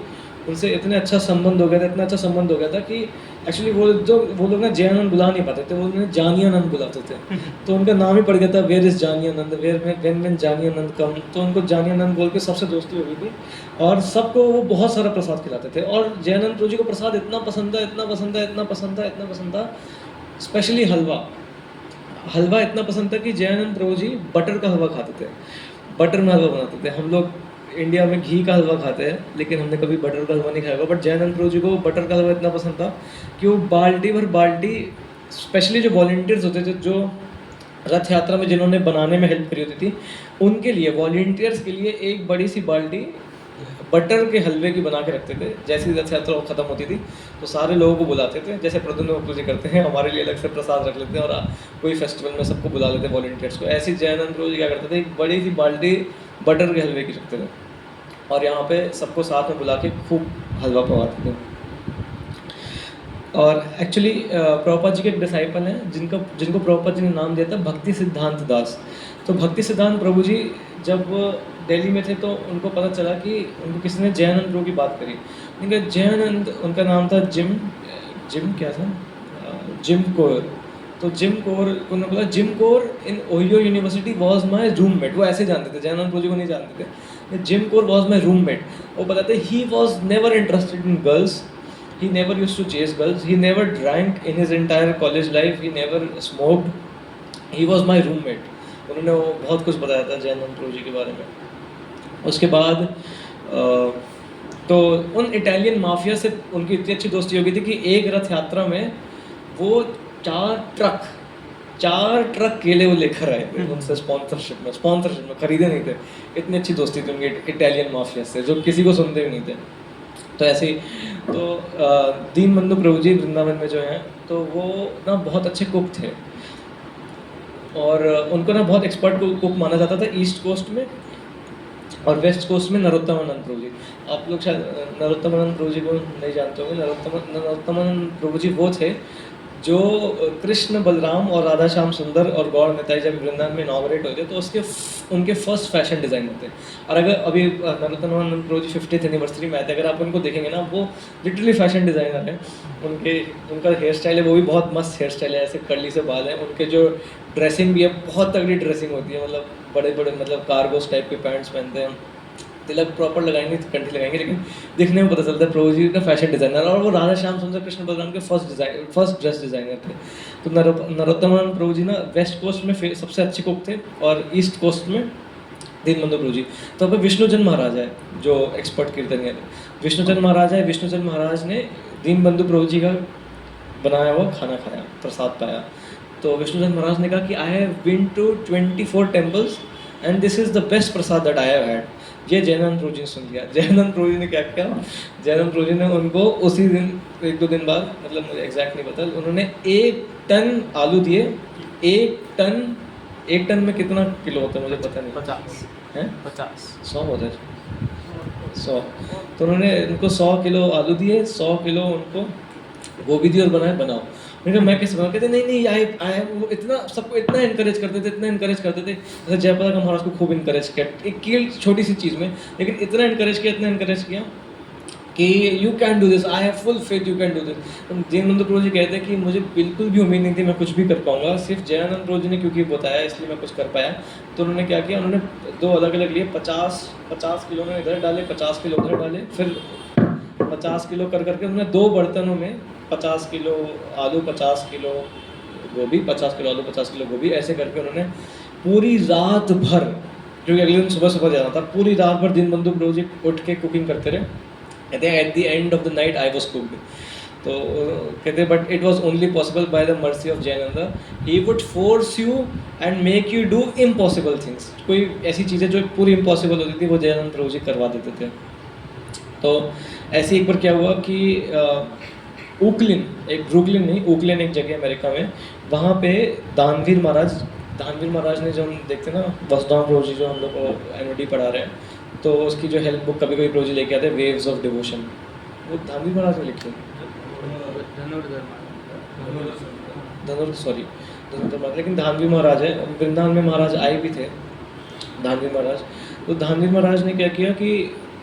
उनसे इतने अच्छा संबंध हो गया था, इतना अच्छा संबंध हो गया था कि एक्चुअली वो लोग ना जयानंद बुला नहीं पाते थे, वो उन्हें जानियानंद बुलाते थे। तो उनका नाम ही पड़ गया था, वेयर इज जानियानंद, वेन जानियानंद कम। तो उनको जानियानंद बोल के सबसे दोस्ती हो गई थी और सबको वो बहुत सारा प्रसाद खिलाते थे। और जयानंद प्रभु जी को प्रसाद इतना पसंद था, इतना पसंद था, इतना पसंद था, इतना पसंद था, स्पेशली हलवा। हलवा इतना पसंद था कि जयानंद प्रभु जी बटर का हलवा खाते थे, बटर में हलवा बनाते थे। हम लोग इंडिया में घी का हलवा खाते हैं, लेकिन हमने कभी बटर का हलवा नहीं खाया होगा। बट जयानंद प्रभु जी को बटर का हलवा इतना पसंद था कि वो बाल्टी भर बाल्टी, स्पेशली जो वॉलंटियर्स होते थे, जो रथ यात्रा में जिन्होंने बनाने में हेल्प करी होती थी, उनके लिए, वॉलंटियर्स के लिए एक बड़ी सी बाल्टी बटर के हलवे की बना के रखते थे। जैसे ही रथ यात्रा खत्म होती थी तो सारे लोगों को बुलाते थे, जैसे प्रद्युम्न बापू जी करते हैं, हमारे लिए अलग से प्रसाद रख लेते हैं और कोई फेस्टिवल में सबको बुला लेते वॉलंटियर्स को। ऐसे ही जयानंद प्रभु जी क्या करते थे, एक बड़ी सी बाल्टी बटर के हलवे की रखते थे और यहाँ पे सबको साथ में बुला के खूब हलवा पवाते थे। और एक्चुअली प्रभुपाद जी के एक डिसाइपल हैं जिनको प्रभुपाद जी ने नाम दिया था भक्ति सिद्धांत दास। तो भक्ति सिद्धांत प्रभु जी जब दिल्ली में थे तो उनको पता चला कि उनको किसी ने जयानंद प्रभु की बात करी। उनका जयानंद, उनका नाम था जिम क्या था, जिम कोर। तो जिम कोर को उन्होंने बोला, gym core in Ohio university was my roommate. वो ऐसे जानते थे, जयानंद प्रभु जी को नहीं जानते थे। Gym core was my roommate. वो बताते he was never interested in girls, he never used to chase girls, he never drank in his entire college life, he never smoked, he was my roommate। उन्होंने वो बहुत कुछ बताया था जयानंद प्रभु जी के बारे में। उसके बाद तो उन इटालियन माफिया से उनकी इतनी अच्छी दोस्ती हो गई थी कि एक रथ यात्रा में वो 4 ट्रक केले वो लेकर आए थे उनसे स्पॉन्सरशिप में खरीदे नहीं थे। इतनी अच्छी दोस्ती थी उनकी इटालियन माफिया से, जो किसी को सुनते भी नहीं थे। तो ऐसे ही तो दीनबंधु प्रभु जी वृंदावन में जो हैं, तो वो ना बहुत अच्छे कुक थे और उनको ना बहुत एक्सपर्ट कुक माना जाता था ईस्ट कोस्ट में और वेस्ट कोस्ट में। नरोत्तमानंद प्रभु जी, आप लोग शायद नरोत्तमानंद प्रभु जी को नहीं जानते होंगे। नरोत्तमानंद प्रभु जी वो थे जो कृष्ण बलराम और राधा श्याम सुंदर और गौड़ निताई जब वृंदावन में इनॉग्रेट हुए थे तो उनके फर्स्ट फैशन डिज़ाइनर थे। और अगर अभी नरोत्तमानंद प्रभु जी 50th एनिवर्सरी में आए थे, अगर आप उनको देखेंगे ना, वो लिटरली फैशन डिज़ाइनर हैं। उनका हेयर स्टाइल है, वो भी बहुत मस्त हेयर स्टाइल है, ऐसे कर्ली से बाल हैं। उनके जो ड्रेसिंग भी है, बहुत तगड़ी ड्रेसिंग होती है, मतलब बड़े बड़े मतलब कार्गोस टाइप के पैंट्स पहनते हैं, तिलक प्रॉपर लगाएंगे, कंठी लगाएंगे, लेकिन दिखने में पता चलता है प्रभु जी का फैशन डिज़ाइनर। और वो राधा श्याम सुंदर कृष्ण बलराम के फर्स्ट ड्रेस डिज़ाइनर थे। तो नरोत्तमानंद प्रभु जी ना वेस्ट कोस्ट में सबसे अच्छे कुक थे और ईस्ट कोस्ट में दीनबंधु प्रभु जी। तो अब विष्णुचंद महाराज है जो एक्सपर्ट कीर्तनिया थे। विष्णुचंद महाराज है, विष्णुचंद महाराज ने दीनबंधु प्रभु जी का बनाया हुआ खाना खाया, प्रसाद पाया। तो विष्णुचंद महाराज ने कहा कि I have been to 24 temples and this is the best prasad that I have had. ये जयानंद प्रभु जी ने सुन लिया। जयानंद प्रभु जी ने क्या किया, जयानंद प्रभु जी ने उनको उसी दिन 1-2 दिन बाद, मतलब मुझे एग्जैक्ट नहीं पता, उन्होंने 1 टन आलू दिए। 1 टन में कितना किलो होता है मुझे पता नहीं, 50 है 50 100 होता है 100। तो उन्होंने उनको 100 किलो आलू दिए, 100 किलो उनको गोभी दी और बनाओ। मैं कैसे बनाऊँ, कहते नहीं आए वो इतना सबको इतना इनकरेज करते थे, जैसे जयप्रदा का महाराज को खूब इनकरेज किया एक छोटी सी चीज़ में, लेकिन इतना इनकरेज किया कि you can do this, I have full faith, you can do this. Dinabandhu Prabhu ji कहते हैं कि मुझे बिल्कुल भी उम्मीद नहीं थी मैं कुछ भी कर पाऊंगा, सिर्फ जयानंद प्रभु जी ने क्योंकि बताया इसलिए मैं कुछ कर पाया। तो उन्होंने क्या किया, उन्होंने 2 अलग लिए, 50 किलो में इधर डाले, 50 किलो उधर डाले, फिर 50 किलो करके उन्होंने 2 बर्तनों में 50 किलो आलू, 50 किलो गोभी, 50 किलो आलू, 50 किलो गोभी, ऐसे करके उन्होंने पूरी रात भर, क्योंकि अगले दिन सुबह जाना था, पूरी रात भर दीनबंधु प्रभु जी उठ के कुकिंग करते रहे। कहते हैं at the end of the night I was cooked. तो कहते हैं but it was only possible by the mercy of Jayanand, he would force you and make you do impossible things. कोई ऐसी चीज़ें जो पूरी इम्पॉसिबल होती थी वो जयानंद प्रभु जी करवा देते थे। तो ऐसे एक बार क्या हुआ कि ओकलिन एक जगह अमेरिका में, वहाँ पे दानवीर महाराज ने, जो हम देखते हैं ना वसुधाम प्रभु जी जो हम लोग को एनओडी पढ़ा रहे हैं, तो उसकी जो हेल्प बुक कभी प्रभु जी लेके आते हैं, वेव्स ऑफ डिवोशन, वो दानवीर महाराज ने लिखी। धनुर सॉरी धनुर महाराज, लेकिन धानवी महाराज है, वृंदावन में महाराज आए भी थे धानवी महाराज। तो धानवी महाराज ने क्या किया कि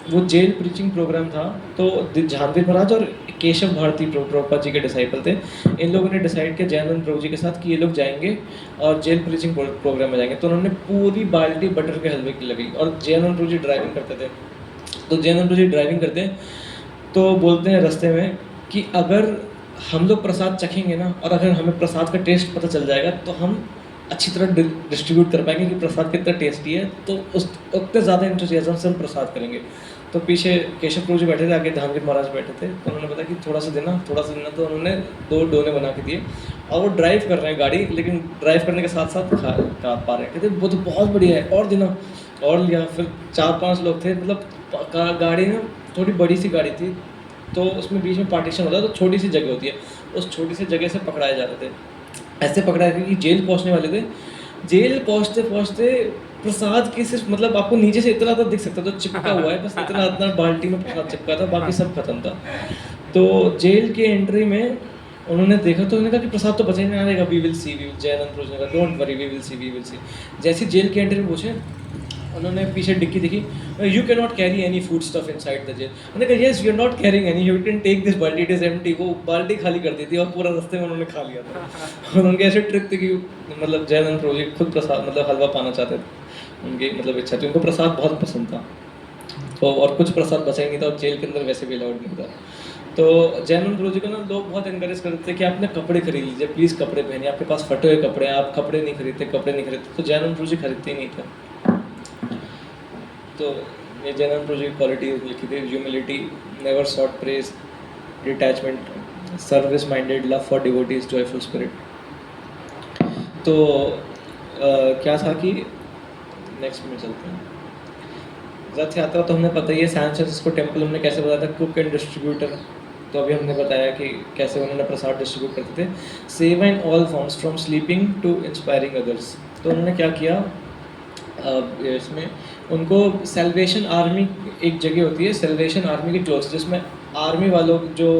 वो जेल प्रीचिंग प्रोग्राम था, तो धानवी महाराज और केशव भारती प्रभुपाद जी के डिसाइपल थे, इन लोगों ने डिसाइड किया जयानंद प्रभु जी के साथ कि ये लोग जाएंगे और जेल प्रीचिंग प्रोग्राम में जाएंगे। तो उन्होंने पूरी बाल्टी बटर के हलवे की लगी, और जयानंद प्रभु जी ड्राइविंग करते थे। तो जयानंद प्रभु जी ड्राइविंग करते हैं तो बोलते हैं रास्ते में कि अगर हम लोग प्रसाद चखेंगे ना, और अगर हमें प्रसाद का टेस्ट पता चल जाएगा तो हम अच्छी तरह डिस्ट्रीब्यूट कर पाएंगे कि प्रसाद कितना टेस्टी है, तो उस उतने ज़्यादा इंथुसियाज्म से हम प्रसाद करेंगे। तो पीछे केशव प्रभु जी बैठे थे, आगे धामगिर महाराज बैठे थे, तो उन्होंने बताया कि थोड़ा सा देना, तो उन्होंने 2 डोने बना के दिए, और वो ड्राइव कर रहे हैं गाड़ी, लेकिन ड्राइव करने के साथ साथ खा पा रहे हैं। कहते वो तो बहुत बढ़िया है, और देना, और लिया। फिर 4-5 लोग थे, मतलब गाड़ी ना थोड़ी बड़ी सी गाड़ी थी, तो उसमें बीच में पार्टीशन होता है, तो छोटी सी जगह होती है, उस छोटी सी जगह से पकड़ाए जा रहे थे। ऐसे पकड़ाए थे कि जेल पहुंचने वाले थे। जेल पहुंचते पहुंचते प्रसाद की सिर्फ, मतलब आपको नीचे से इतना तक दिख सकता था, तो चिपका हुआ है बस इतना इतना, बाल्टी में प्रसाद चिपका था, बाकी सब खत्म था। तो जेल के एंट्री में उन्होंने देखा, तो उन्होंने कहा कि प्रसाद तो बचा ही नहीं, आएगा, we will see, Jayanand Prabhu ने कहा don't worry, we will see. जैसे जेल के एंट्री में पूछे, उन्होंने पीछे डिक्की देखी, you can not carry any food stuff inside the jail. उन्होंने कहा yes, you are not carrying any, you can take this बाल्टी, इट इज एम्प्टी। वो बाल्टी खाली कर दी थी और पूरा रास्ते में उन्होंने खा लिया था। और उनके ऐसे ट्रिक थे कि मतलब जयानंद प्रभु जी खुद प्रसाद, मतलब हलवा पाना चाहते थे, उनकी मतलब इच्छा थी, उनको प्रसाद बहुत पसंद था। तो और कुछ प्रसाद बचा ही नहीं था, और जेल के अंदर वैसे भी अलाउड नहीं था। तो जयानंद प्रभु जी को ना लोग बहुत इनकरेज करते थे कि आप अपने कपड़े खरीद लीजिए, प्लीज़ कपड़े पहनिए, आपके पास फटे हुए कपड़े हैं, आप कपड़े नहीं खरीदते। तो जयानंद प्रभु जी खरीदते ही नहीं थे। तो ये जयानंद प्रभु जी की क्वालिटी लिखी थी, humility, never sought praise, detachment, service minded, love for devotees, joyful spirit. तो क्या था कि नेक्स्ट में चलते हैं। रथ यात्रा तो हमने पता ही है, सैन फ्रांसिस्को टेम्पल हमने कैसे बताया था, कुक एंड डिस्ट्रीब्यूटर, तो अभी हमने बताया कि कैसे उन्होंने प्रसाद डिस्ट्रीब्यूट करते थे। Seva in all forms, from sleeping to inspiring others. तो उन्होंने क्या किया, इसमें उनको सेल्वेशन आर्मी, एक जगह होती है सेल्वेशन आर्मी की क्लोथ्स, जिसमें आर्मी वालों जो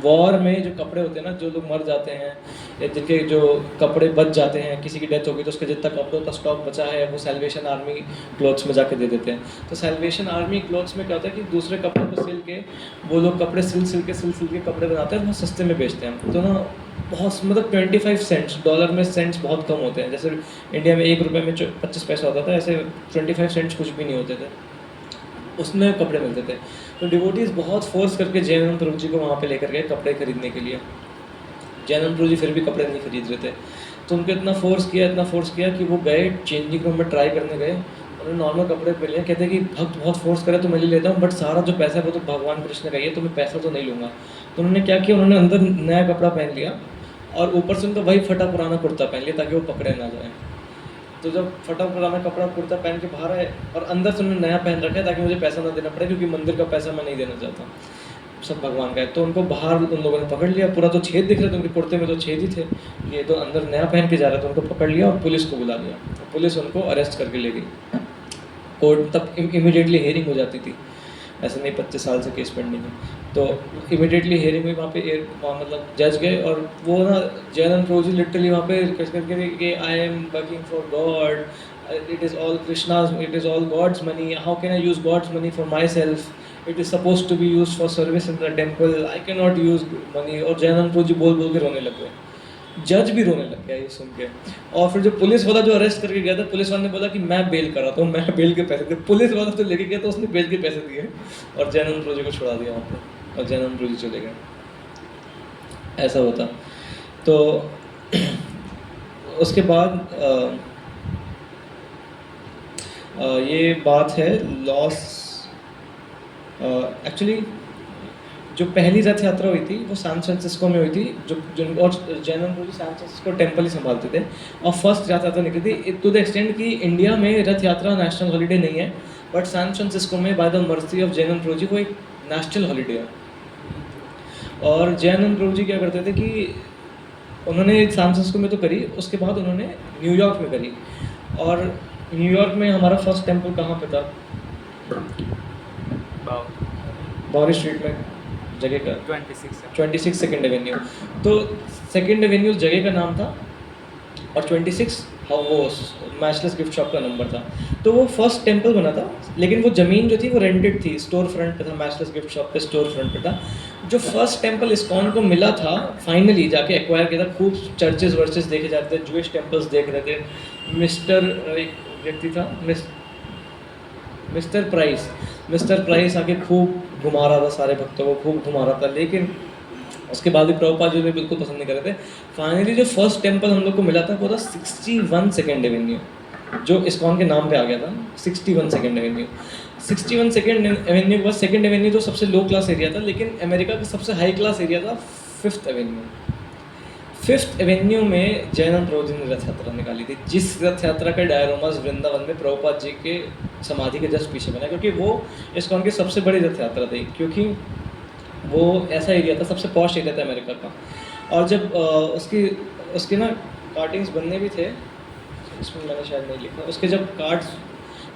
वॉर में जो कपड़े होते हैं ना, जो लोग मर जाते हैं या जिनके जो कपड़े बच जाते हैं, किसी की डेथ होगी तो उसके जितना कपड़ों का स्टॉक बचा है वो सेल्वेशन आर्मी क्लोथ्स में जाके दे देते हैं। तो सेल्वेशन आर्मी क्लोथ्स में क्या होता है कि दूसरे कपड़ों को सिल के वो लोग कपड़े सिल के कपड़े बनाते हैं, बहुत सस्ते में बेचते हैं। तो ना बहुत, मतलब 25 सेंट्स, डॉलर में सेंट्स बहुत कम होते हैं। जैसे इंडिया में 1 रुपये में 25 पैसा होता था, ऐसे 25 सेंट्स कुछ भी नहीं होते थे, उसमें कपड़े मिलते थे। तो डिवोटीज बहुत फोर्स करके जयानंद प्रभु जी को वहाँ पे लेकर गए कपड़े खरीदने के लिए। जयानंद प्रभु जी फिर भी कपड़े नहीं खरीद रहे थे, तो उनको इतना फोर्स किया कि वो गए चेंजिंग रूम में ट्राई करने गए, उन्होंने नॉर्मल कपड़े पहन लिए। कहते हैं कि भक्त बहुत फोर्स करे तो मैं ले लेता हूँ, बट सारा जो पैसा है वो तो भगवान कृष्ण का ही है, तो मैं पैसा तो नहीं लूँगा। तो उन्होंने क्या किया, उन्होंने अंदर नया कपड़ा पहन लिया और ऊपर से उनका वही फटा पुराना कुर्ता पहन लिया ताकि वो पकड़े ना जाए। तो जब फटा पुराना कपड़ा कुर्ता पहन के बाहर आए और अंदर से उन्होंने नया पहन रखा है ताकि मुझे पैसा ना देना पड़े, क्योंकि मंदिर का पैसा मैं नहीं देना चाहता, सब भगवान का है। तो उनको बाहर उन लोगों ने पकड़ लिया, पूरा तो छेद दिख रहे थे उनके कुर्ते में, तो छेद ही थे, ये तो अंदर नया पहन के जा रहे थे। उनको पकड़ लिया और पुलिस को बुला लिया, पुलिस उनको अरेस्ट करके ले गई कोर्ट। तब इमीडिएटली हियरिंग हो जाती थी, ऐसे नहीं 25 साल से केस पेंडिंग है। तो इमीडिएटली हियरिंग हुई वहाँ पे, मतलब जज गए और वो ना जयानंद प्रभु जी लिटरली वहाँ पे कह करके कि I am working for God, it is all Krishna's, it is all God's money, how can I use God's money for myself, it is suppose to be use for service in the temple, I can not use money. और जयानंद प्रभु जी बोल के रोने लग गए, जज भी रोने लग गया ये सुन के। और फिर जो पुलिस वाला जो अरेस्ट करके गया था, पुलिस वाले ने बोला कि मैं बेल कराता हूँ, मैं बेल के पैसे दे। पुलिस वाला तो लेके गया तो उसने बेल के पैसे दिए और जयानंद प्रभु जी को छुड़ा दिया वहाँ पे, और जयानंद प्रभु जी चले गए। ऐसा होता। तो उसके बाद ये बात है लॉस, एक्चुअली जो पहली रथ यात्रा हुई थी वो सैन फ्रांसिस्को में हुई थी, जो और Jayanand Prabhu ji San Francisco temple ही संभालते थे। और फर्स्ट रथ यात्रा निकली थी, टू द एक्सटेंड कि इंडिया में रथ यात्रा नेशनल हॉलीडे नहीं है, बट सैन फ्रांसिस्को में by the mercy of Jayanand Prabhu ji वो एक नेशनल हॉलीडे है। और जयानंद प्रभु जी क्या करते थे कि उन्होंने सैन फ्रांसिस्को में तो करी, उसके बाद उन्होंने न्यूयॉर्क में करी। और न्यूयॉर्क में हमारा फर्स्ट टेम्पल कहाँ पे था? बावरी स्ट्रीट में। जगह का 26 है। 26 सेकेंड एवेन्यू। तो सेकेंड एवेन्यू उस जगह का नाम था और 26 हाँ वो मैचलेस गिफ्ट शॉप का नंबर था। तो वो फर्स्ट टेम्पल बना था, लेकिन वो ज़मीन जो थी वो रेंटेड थी, स्टोर फ्रंट पे था, मैचलेस गिफ्ट शॉप पे स्टोर फ्रंट पे था। जो फर्स्ट टेम्पल इस्कॉन को मिला था फाइनली जाके एक्वायर किया था, खूब चर्चेस वर्चेस देखे जाते थे, जूइश टेम्पल्स देख रहे थे। एक व्यक्ति था मिस्टर प्राइस आके खूब घुमा रहा था, सारे भक्तों को खूब घुमा रहा था, लेकिन उसके बाद भी प्रभुपाद जी ने बिल्कुल पसंद नहीं कर रहे थे। फाइनली जो फर्स्ट टेम्पल हम लोग को मिला था वो था 61 सेकेंड एवेन्यू, जो इस्कॉन के नाम पे आ गया था। 61 सेकेंड एवेन्यू, 61 सेकेंड एवेन्यू के बाद सेकेंड एवेन्यू तो सबसे लो क्लास एरिया था, लेकिन अमेरिका का सबसे हाई क्लास एरिया था फिफ्थ एवेन्यू। फिफ्थ एवेन्यू में जैनानंद प्रभु जी ने रथ यात्रा निकाली थी, जिस रथ यात्रा का डायरोमास वृंदावन में प्रभुपाद जी के समाधि के जस्ट पीछे बना, क्योंकि वो इस्कॉन की सबसे बड़ी रथ यात्रा थी, क्योंकि वो ऐसा एरिया था, सबसे पॉश एरिया था अमेरिका का। और जब उसकी ना कार्टिंग्स बनने भी थे, इसमें मैंने शायद नहीं लिखा, उसके जब कार्ड्स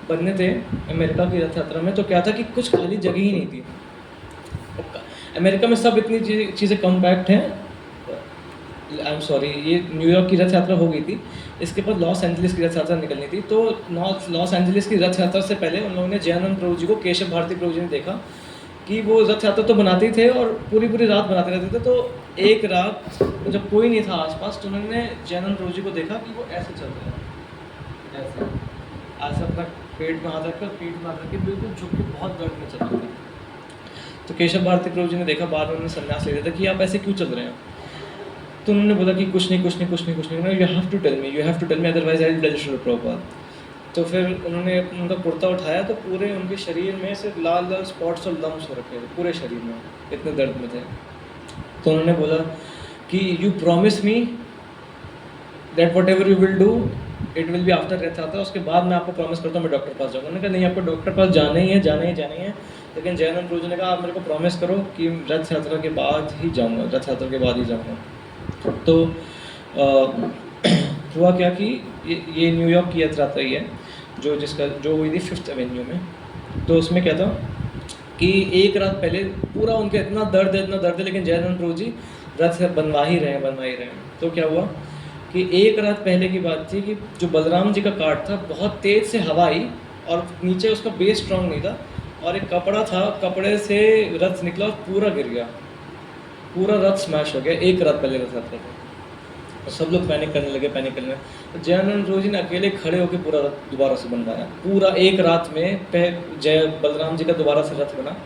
बनने थे अमेरिका की रथ यात्रा में, तो क्या था कि कुछ खाली जगह ही नहीं थी। अमेरिका में सब इतनी चीज़ें कॉम्पैक्ट हैं। आई एम सॉरी, ये न्यूयॉर्क की रथ यात्रा हो गई थी, इसके बाद लॉस एंजलिस की रथ यात्रा निकलनी थी। तो लॉस एंजलिस की रथ यात्रा से पहले उन लोगों ने जयानंद प्रभु जी को, केशव भारती प्रभु जी ने देखा कि वो रथ यात्रा तो बनाते ही थे और पूरी रात बनाते रहते थे। तो एक रात जब कोई नहीं था आसपास, तो उन्होंने जयानंद प्रभु जी को देखा कि वो ऐसे चल रहे हैं, ऐसे अपना पेट में हाथ रखकर, पीठ में हाथ रखकर, बिल्कुल झुक के बहुत दर्द में चल रहे थे। तो केशव भारती प्रभु जी ने देखा, बाद में उन्होंने संन्यास ले लिया था कि आप ऐसे क्यों चल रहे हैं। तो उन्होंने बोला कि कुछ नहीं, you have to tell me otherwise I will tell Srila Prabhupada. तो फिर उन्होंने उनका कुर्ता उठाया, तो पूरे उनके शरीर में से लाल स्पॉट्स और लम्स हो रखे थे पूरे शरीर में, इतने दर्द में थे। तो उन्होंने बोला कि you promise me that what ever you will do it will be after रथ यात्रा, उसके बाद मैं आपको प्रॉमिस करता हूँ मैं डॉक्टर पास जाऊँगा। उन्होंने कहा नहीं, आपको डॉक्टर पास जाना ही है। लेकिन जयानंद प्रभु जी ने कहा आप मेरे को प्रॉमिस करो कि रथ यात्रा के बाद ही जाऊँगा। तो हुआ क्या कि ये न्यूयॉर्क की यात्रा ही है जो हुई थी फिफ्थ एवेन्यू में। तो उसमें क्या था कि एक रात पहले पूरा उनके इतना दर्द है, लेकिन जयानंद प्रभु जी रथ बनवा ही रहे हैं। तो क्या हुआ कि एक रात पहले की बात थी कि जो बलराम जी का कार्ट था, बहुत तेज़ से हवा आई और नीचे उसका बेस स्ट्रॉन्ग नहीं था, और एक कपड़ा था, कपड़े से रथ निकला और पूरा गिर गया, पूरा रथ स्मैश हो गया। एक रात पहले रथ यात्रा था, तो सब लोग पैनिक करने लगे। तो जयानंद प्रभु जी ने अकेले खड़े होकर पूरा रथ दोबारा से बनवाया, पूरा एक रात में बलराम जी का दोबारा से रथ बना।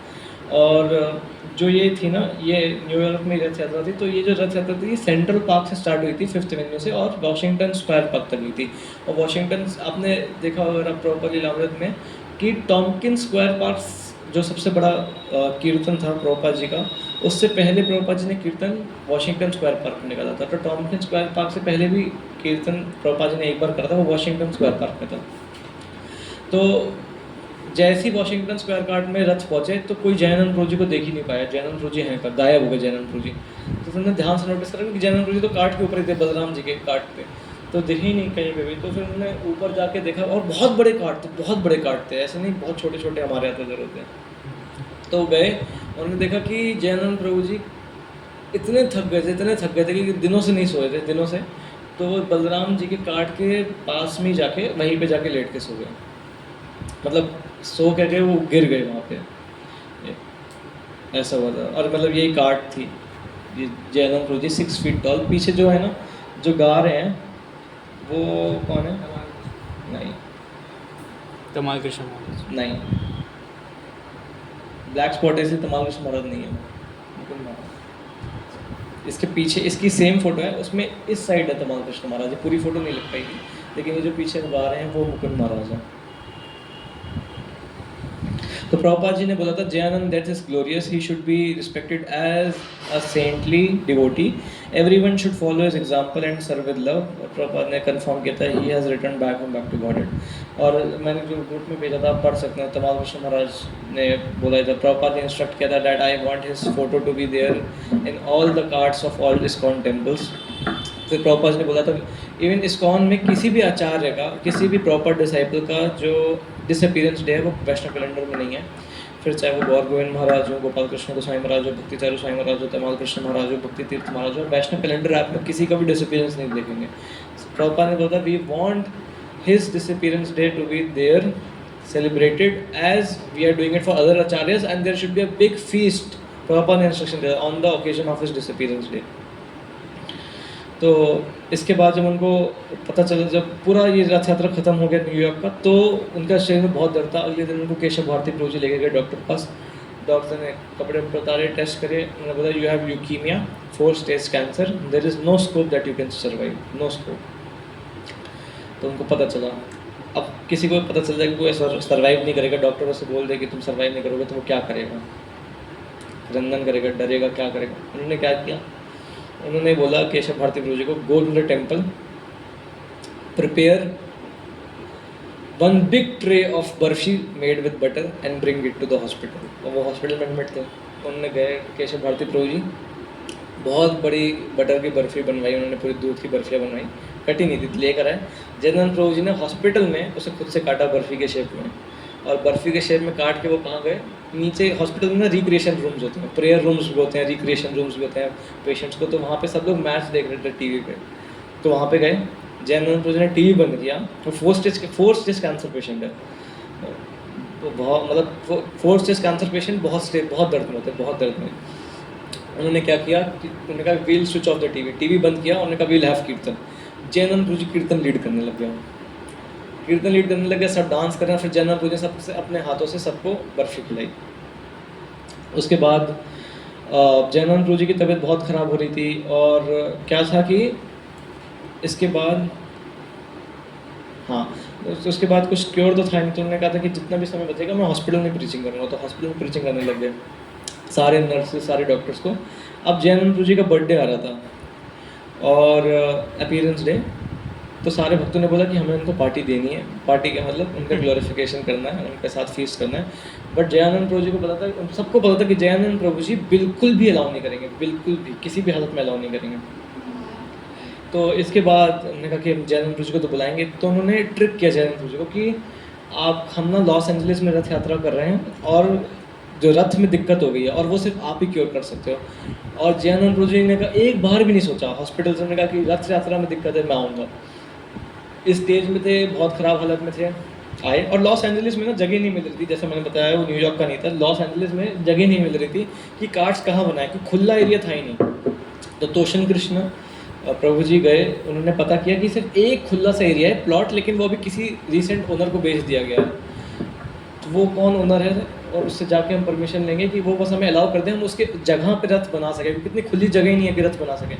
और जो ये थी ना, ये न्यूयॉर्क में रथ यात्रा थी। तो ये जो रथ यात्रा थी, सेंट्रल पार्क से स्टार्ट हुई थी फिफ्थ एवेन्यू से, और वॉशिंगटन स्क्वायर पार्क तक हुई थी। और वॉशिंगटन, आपने देखा होगा प्रॉपरली लीलामृत में कि टॉम्किन स्क्वायर पार्क जो सबसे बड़ा कीर्तन था प्रभुपाद जी का, उससे पहले प्रभुपाद जी ने कीर्तन वॉशिंगटन स्क्वायर पार्क में निकाला था। तो टॉम्किन स्क्वायर पार्क से पहले भी कीर्तन प्रभुपाद जी ने एक बार करा था, वो वॉशिंगटन स्क्वायर पार्क में था। तो जैसे ही वॉशिंगटन स्क्वायर पार्क में रथ पहुंचे, तो कोई जयानंद प्रभु जी को देख ही नहीं पाया। जयानंद प्रभु जी हैं का गायब हो गए जयानंद प्रभु जी। तो उन्होंने ध्यान से नोटिस करा कि जयानंद प्रभु जी तो कार्ट के ऊपर ही थे, बलराम जी के कार्ट पे, तो दिखे ही नहीं कहीं पे भी। तो फिर उन्होंने ऊपर जाके देखा, और बहुत बड़े कार्ट थे, ऐसे नहीं बहुत छोटे छोटे हमारे यहाँ तो होते हैं। तो गए, उन्होंने देखा कि जयानंद प्रभु जी इतने थक गए थे कि दिनों से नहीं सोए थे। तो वो बलराम जी के कार्ट के पास में जाके वहीं पे जाके लेट के सो गए, मतलब सो के गए, वो गिर गए वहाँ पे, ऐसा हुआ था। और मतलब यही कार्ट थी, ये जयानंद प्रभु जी 6 फीट टॉल। पीछे जो है ना, जो गा रहे हैं वो कौन है? नहीं, तमाल कृष्ण महाराज नहीं, ब्लैक स्पॉट ऐसे तमाल कृष्ण महाराज नहीं है, मुकुंद महाराज। इसके पीछे इसकी सेम फोटो है, उसमें इस साइड है तमाल कृष्ण महाराज। पूरी फोटो नहीं लग पाई थी, लेकिन ये जो पीछे गा रहे हैं वो मुकुंद महाराज है। तो प्रभुपाद जी ने बोला था Jayanand that is glorious, he should be respected as a saintly devotee, everyone should follow his example and serve with love. और प्रभुपाद ने कंफर्म किया था he has return back to Godhead. और मैंने जो ग्रुप में भेजा था, आप पढ़ सकते हैं, तमाल कृष्ण महाराज ने बोला था, प्रभुपाद ने इंस्ट्रक्ट किया था that I want his photo to be there in all the cards of all ISKCON temples. फिर प्रभुपाद ने बोला था इवन इस्कॉन में किसी भी आचार्य का, किसी भी प्रॉपर डिसाइपल का जो डिसअपीयरेंस डे है वो वैष्णव कैलेंडर में नहीं है। फिर चाहे वो गौर गोविंद महाराज हो, गोपाल कृष्ण गोस्वामी महाराज हो, भक्ति चारू स्वामी महाराज हो, तमाल कृष्ण महाराज हो, भक्ति तीर्थ महाराज हो, वैष्णव कैलेंडर ऐप में किसी का भी डिसअपीयरेंस नहीं देखेंगे। प्रभुपाद ने बोला we want his disappearance day to be there celebrated as we are doing it for other acharyas, and there should be a big feast, Prabhupada ने instruction दिया on the occasion of his disappearance day। तो इसके बाद जब उनको पता चला, जब पूरा ये रथ यात्रा खत्म हो गया न्यूयॉर्क का, तो उनका शरीर में बहुत दर्द था। अगले दिन उनको केशव भारती प्रभु जी लेके गए डॉक्टर के पास। डॉक्टर ने कपड़े उतारे, टेस्ट करे, उन्होंने बोला you have leukemia, 4 stage cancer, there is no scope that you can survive, no scope. तो उनको पता चला। अब किसी को पता चल जाए कि कोई सर्वाइव नहीं करेगा, डॉक्टर से बोल दे कि तुम सर्वाइव नहीं करोगे, तो वो क्या करेगा? रंदन करेगा, डरेगा, क्या करेगा? उन्होंने क्या किया? उन्होंने बोला केशव भारती प्रभु जी को, go to the temple, prepare 1 big tray of barfi made with butter and bring it to the hospital. तो वो हॉस्पिटल में एडमिट थे। उन्होंने गए, केशव भारती प्रभु जी बहुत बड़ी बटर की बर्फ़ी बनवाई, उन्होंने पूरी दूध की बर्फियाँ बनवाई, कटी नहीं थी, लेकर आए। जयनंद प्रभु जी ने हॉस्पिटल में उसे खुद से काटा बर्फ़ी के शेप में, और बर्फ़ी के शेप में काट के वो कहाँ गए? नीचे हॉस्पिटल में ना रिक्रिएशन रूम्स होते हैं, प्रेयर रूम्स भी होते हैं, रिक्रिएशन रूम्स भी होते हैं पेशेंट्स को। तो वहाँ पे सब लोग मैच देख रहे थे टीवी पे, तो वहाँ पे गए। जयनंद प्रभु जी ने टीवी बंद किया। वो 4 स्टेज कैंसर पेशेंट है, तो बहुत मतलब 4 स्टेज कैंसर पेशेंट बहुत दर्द में होते हैं, बहुत दर्द में। उन्होंने क्या किया कि उन्होंने कहा we'll switch off the TV बंद किया। उन्होंने कहा वील हैव कीर्तन। जयनंद प्रभु जी कीर्तन लीड करने लग गया, सब डांस कर रहे हैं। फिर जयनंद प्रभु जी सबसे अपने हाथों से सबको बर्फी खिलाई। उसके बाद जयनंद प्रभु जी की तबीयत बहुत ख़राब हो रही थी, और क्या था कि इसके बाद उसके बाद कुछ क्योर तो था नहीं, तो उन्होंने कहा था कि जितना भी समय बचेगा मैं हॉस्पिटल में प्रीचिंग करूँगा। तो हॉस्पिटल में प्रीचिंग करने लग गए सारे नर्सेज, सारे डॉक्टर्स को। अब जयनंद प्रभु जी का बर्थडे आ रहा था और अपीयरेंस डे, तो सारे भक्तों ने बोला कि हमें उनको पार्टी देनी है। पार्टी का मतलब उनका ग्लोरिफिकेशन करना है, उनके साथ फीस्ट करना है। बट जयानंद प्रभु जी को पता था, सबको पता था कि जयानंद प्रभु जी बिल्कुल भी अलाउ नहीं करेंगे, बिल्कुल भी किसी भी हालत में अलाउ नहीं करेंगे। तो इसके बाद उन्होंने कहा कि जयानंद प्रभु जी को तो बुलाएंगे। तो उन्होंने ट्रिक किया जयानंद प्रभु जी को कि हम ना लॉस एंजलिस में रथ यात्रा कर रहे हैं, और जो रथ में दिक्कत हो गई है और वो सिर्फ आप ही क्योर कर सकते हो। और जयानंद प्रभु जी ने कहा, एक बार भी नहीं सोचा हॉस्पिटल से, उन्होंने कहा कि रथ यात्रा में दिक्कत है, मैं आऊँगा। इस स्टेज में थे, बहुत ख़राब हालत में थे, आए। और लॉस एंजलिस में ना जगह नहीं मिल रही थी, जैसे मैंने बताया वो न्यूयॉर्क का नहीं था। लॉस एंजलिस में जगह नहीं मिल रही थी कि कार्ड्स कहाँ बनाए, क्योंकि खुला एरिया था ही नहीं। तो तोशन कृष्ण प्रभु जी गए, उन्होंने पता किया कि सिर्फ एक खुला सा एरिया है प्लॉट, लेकिन वो अभी किसी रिसेंट ओनर को बेच दिया गया है। तो वो कौन ओनर है, और उससे जाके हम परमिशन लेंगे कि वो बस हमें अलाउ कर दें, हम उसके जगह पे रथ बना सकें, क्योंकि इतनी खुली जगह ही नहीं है कि रथ बना सकें।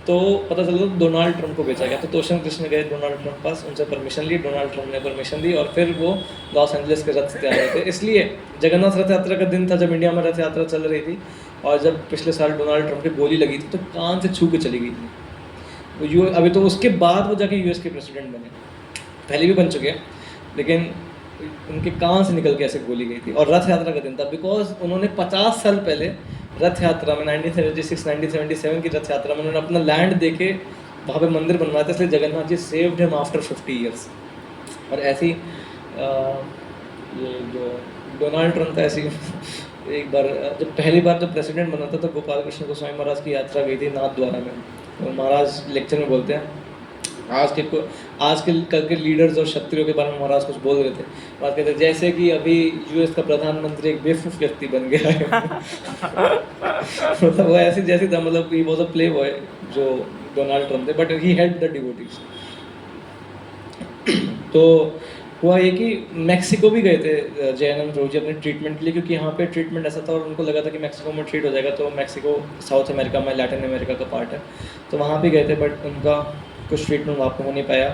तो पता चला डोनाल्ड ट्रंप को बेचा गया। तो तोशन कृष्ण गए डोनाल्ड ट्रंप के पास, उनसे परमिशन ली, डोनाल्ड ट्रंप ने परमिशन दी, और फिर वो लॉस एंजलिस के रथ से आ रहे थे। इसलिए जगन्नाथ रथ यात्रा का दिन था जब इंडिया में रथ यात्रा चल रही थी, और जब पिछले साल डोनाल्ड ट्रंप की गोली लगी थी तो कान से छू के चली गई थी। अभी तो उसके बाद वो जाके यूएस के प्रेसिडेंट बने, पहले भी बन चुके हैं, लेकिन उनके कान से निकल के ऐसे गोली गई थी। और रथ यात्रा का दिन था, बिकॉज उन्होंने 50 साल पहले रथ यात्रा में 1976-1977 की रथ यात्रा में उन्होंने अपना लैंड देके वहाँ पे मंदिर बनवाया था, इसलिए Jagannath ji saved him after 50 years. और ऐसी ये जो डोनाल्ड ट्रंप था, ऐसी एक बार जब पहली बार जब प्रेसिडेंट बना था तो गोपाल कृष्ण गोस्वामी महाराज की यात्रा गई थी नाथ द्वारा में। तो महाराज लेक्चर में बोलते हैं, आज के कल के लीडर्स और क्षत्रियों के बारे में महाराज कुछ बोल रहे थे। बात कहते जैसे कि अभी यूएस का प्रधानमंत्री एक बेवकूफ़ व्यक्ति बन गया है। मतलब वो ऐसे जैसे था, मतलब he was a play boy जो डोनाल्ड ट्रंप थे, but he help the devotees. तो हुआ ये कि मैक्सिको भी गए थे जयानंद प्रभु जी अपने ट्रीटमेंट के लिए, क्योंकि यहाँ पे ट्रीटमेंट ऐसा था और उनको लगा था कि मैक्सिको में ट्रीट हो जाएगा। तो मैक्सिको साउथ अमेरिका में, लैटिन अमेरिका का पार्ट है, तो वहाँ भी गए थे, बट उनका कुछ ट्रीटमेंट वहाँ पर हो नहीं पाया।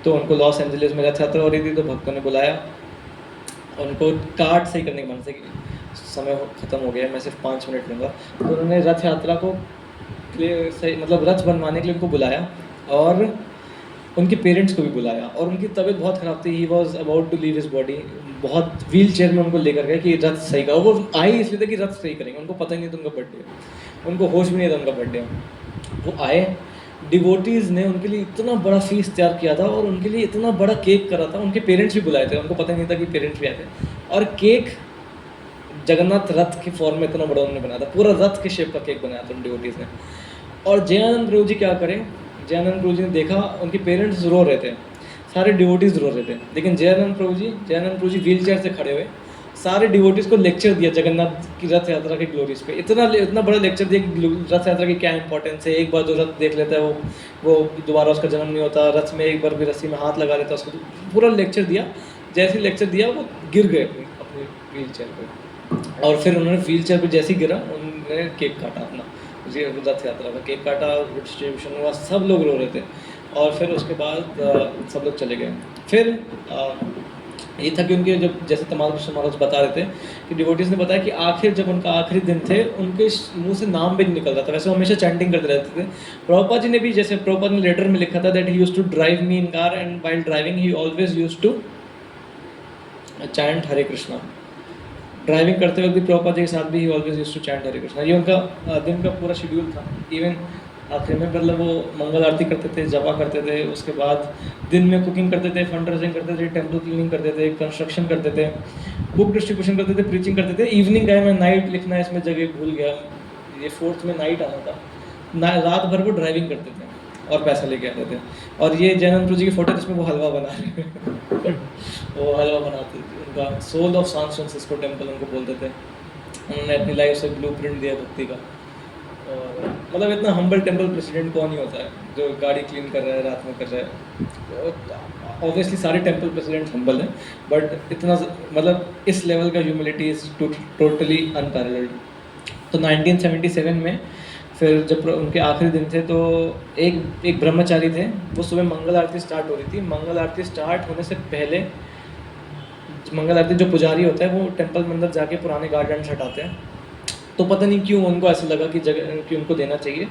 तो उनको लॉस एंजलिस में रथ यात्रा हो रही थी, तो भक्तों ने बुलाया उनको कार्ड सही करने के मन से कि समय ख़त्म हो गया, मैं सिर्फ 5 मिनट लूँगा। तो उन्होंने रथ यात्रा को सही मतलब रथ बनवाने के लिए उनको बुलाया, और उनके पेरेंट्स को भी बुलाया। और उनकी तबीयत बहुत ख़राब थी, he was about to leave his body. बहुत व्हील चेयर में उनको लेकर गए कि रथ सही का। वो आए इसलिए थे कि रथ सही करेंगे, उनको पता ही नहीं था उनका बर्थडे, उनको होश भी नहीं था उनका बर्थडे। वो आए, डिवोटीज़ ने उनके लिए इतना बड़ा फीस तैयार किया था और उनके लिए इतना बड़ा केक करा था। उनके पेरेंट्स भी बुलाए थे, उनको पता नहीं था कि पेरेंट्स भी आए थे। और केक जगन्नाथ रथ की फॉर्म में इतना बड़ा उन्होंने बनाया था, पूरा रथ के शेप का केक बनाया था उन डिवोटीज़ ने। और जयानंद प्रभु जी क्या करें, जयानंद प्रभु जी ने देखा उनके पेरेंट्स रो रहे थे, सारे डिवोटीज़ रो रहे थे, लेकिन जयानंद प्रभु जी व्हील चेयर से खड़े हुए सारे डिवोटीज़ को लेक्चर दिया जगन्नाथ की रथ यात्रा के ग्लोरीज पे। इतना बड़ा लेक्चर दिया कि रथ यात्रा की क्या इंपॉर्टेंस है, एक बार जो रथ देख लेता है वो दोबारा उसका जन्म नहीं होता, रथ में एक बार भी रस्सी में हाथ लगा लेता है उसको, पूरा लेक्चर दिया। जैसे ही लेक्चर दिया वो गिर गए अपनी व्हील चेयर पर, और फिर उन्होंने व्हील चेयर पर जैसे ही गिरा उन्होंने केक काटा अपना, रथ यात्रा का केक काटा, डिस्ट्रीब्यूशन हुआ, सब लोग रो रहे थे। और फिर उसके बाद सब लोग चले गए। फिर ये था कि उनके जब जैसे तमाम कृष्ण महाराज बता रहे थे कि डिवोटीज़ ने बताया कि आखिर जब उनका आखिरी दिन थे उनके मुंह से नाम भी नहीं निकल रहा था, वैसे वो हमेशा चैंटिंग करते रहते थे। प्रभुपाद जी ने भी, जैसे प्रभुपाद ने लेटर में लिखा था that he used to drive me in car and while driving he always used to chant Hare Krishna. Driving करते वक्त भी प्रभुपाद जी के साथ भी he always used to chant Hare Krishna. ये उनका दिन का पूरा शेड्यूल था। इवन आखिर में मतलब वो मंगल आरती करते थे, जपा करते थे, उसके बाद दिन में कुकिंग करते थे, फंड रेजिंग करते थे, टेम्पल क्लीनिंग करते थे, कंस्ट्रक्शन करते थे, बुक डिस्ट्रीब्यूशन करते थे, प्रीचिंग करते थे। इवनिंग टाइम में नाइट लिखना है, इसमें जगह भूल गया, ये 4th में नाइट आना था, रात भर वो ड्राइविंग करते थे और पैसा लेके आते थे। और ये जैनंद प्रभु जी की फोटो जिसमें वो हलवा बना रहे हैं वो हलवा बनाते थे। उनका soul of San Francisco temple उनको बोलते थे। उन्होंने अपनी लाइफ से ब्लूप्रिंट दिया भक्ति का। और मतलब इतना हम्बल टेम्पल प्रेसिडेंट कौन ही होता है जो गाड़ी क्लीन कर रहा है, रात में कर रहा है। ऑब्वियसली सारे टेम्पल प्रेसिडेंट हम्बल हैं, बट इतना मतलब इस लेवल का ह्यूमिलिटी इज टोटली अनपैरेलल्ड। तो 1977 में फिर जब उनके आखिरी दिन थे तो एक ब्रह्मचारी थे, वो सुबह मंगल आरती स्टार्ट हो रही थी। मंगल आरती स्टार्ट होने से पहले मंगल आरती जो पुजारी होता है वो टेम्पल में अंदर जाके पुराने गार्डन हटाते हैं। तो पता नहीं क्यों उनको ऐसा लगा कि उनको देना चाहिए,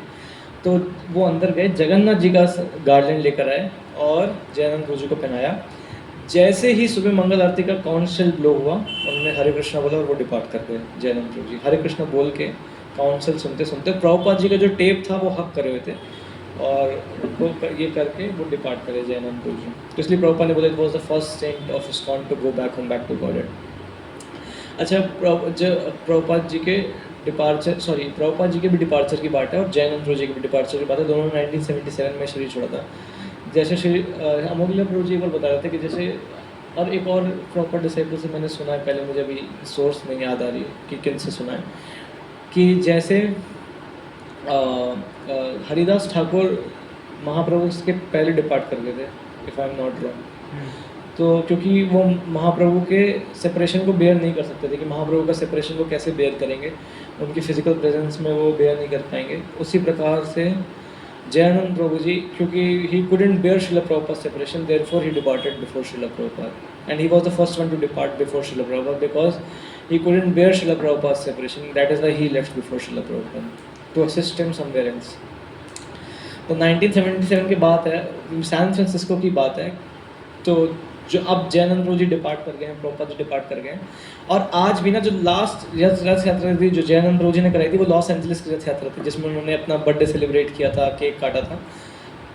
तो वो अंदर गए, जगन्नाथ जी का गार्डन लेकर आए और जयानंद प्रभु जी को पहनाया। जैसे ही सुबह मंगल आरती का काउंसिल ब्लो हुआ, उन्होंने हरे कृष्णा बोला और वो डिपार्ट कर गए। जयानंद प्रभु जी हरे कृष्णा बोल के काउंसिल सुनते सुनते प्रभुपाद जी का जो टेप था वो हक करे हुए थे, और उनको ये करके वो डिपार्ट करे जयानंद प्रभु जी। तो इसलिए प्रभुपाद ने बोला it was the first saint of ISKCON to go back home, back to God. अच्छा, प्रभुपाद जी के प्रभुपाद जी के भी डिपार्चर की बात है और जयानंद प्रभु जी की भी डिपार्चर की बात है। दोनों ने 1977 में शरीर छोड़ा था। जैसे श्री अमोघ्य प्रभु जी एक बार बता रहे थे कि जैसे, और एक और प्रॉपर डिसाइपल से मैंने सुना है, पहले मुझे अभी सोर्स नहीं याद आ रही कि किन से सुना है, कि जैसे हरिदास ठाकुर महाप्रभु के पहले डिपार्ट कर गए थे, if I am not wrong. तो क्योंकि वो महाप्रभु के सेपरेशन को बेयर नहीं कर सकते थे कि महाप्रभु का सेपरेशन को कैसे बेयर करेंगे, उनकी फिजिकल प्रेजेंस में वो बेयर नहीं कर पाएंगे। उसी प्रकार से जयानंद प्रभु जी, क्योंकि he couldn't bear Srila Prabhupada separation, therefore he departed before Srila Prabhupada and he was the first one to depart before Srila Prabhupada because he couldn't bear Srila Prabhupada separation, that is why he left before Srila Prabhupada to assist him somewhere else. तो 1977 की बात है, San Francisco की बात है। तो जो अब जयानंद प्रभु जी डिपार्ट कर गए हैं, प्रभुपाद जी डिपार्ट कर गए हैं, और आज भी ना जो लास्ट रथ यात्रा थी जो जयानंद प्रभु जी ने कराई थी वो लॉस एंजलिस की रथ यात्रा थी, जिसमें उन्होंने अपना बर्थडे सेलिब्रेट किया था, केक काटा था।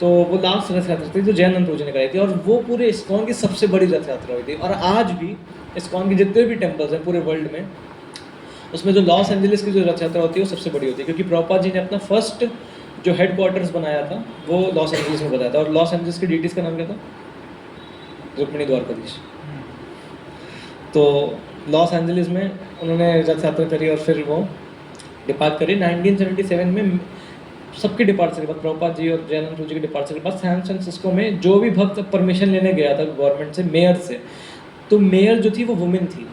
तो वो लास्ट रथ यात्रा थी जो जयानंद प्रभु जी ने कराई थी, और वो पूरे इस्कॉन की सबसे बड़ी रथ यात्रा हुई थी। और आज भी इस्कॉन के जितने भी टेम्पल्स हैं पूरे वर्ल्ड में, उसमें जो लॉस एंजलिस की जो रथ यात्रा होती है वो सबसे बड़ी होती है, क्योंकि प्रभुपाद जी ने अपना फर्स्ट जो हेडक्वार्टर्स बनाया था वो लॉस एंजलिस में बनाया था। और लॉस एंजलिस की डीटीज़ का नाम क्या था? रुक्मिणी द्वारकाधीश। तो लॉस एंजलिस में उन्होंने रथ यात्रा करी और फिर वो डिपार्ट करी। 1977 में सबके डिपार्चर के बाद, प्रभुपाद जी और जयानंद प्रभु जी के डिपार्चर के बाद, सैन फ्रांसिस्को में जो भी भक्त परमिशन लेने गया था गवर्नमेंट से, मेयर से, तो मेयर जो थी वो वुमेन थी,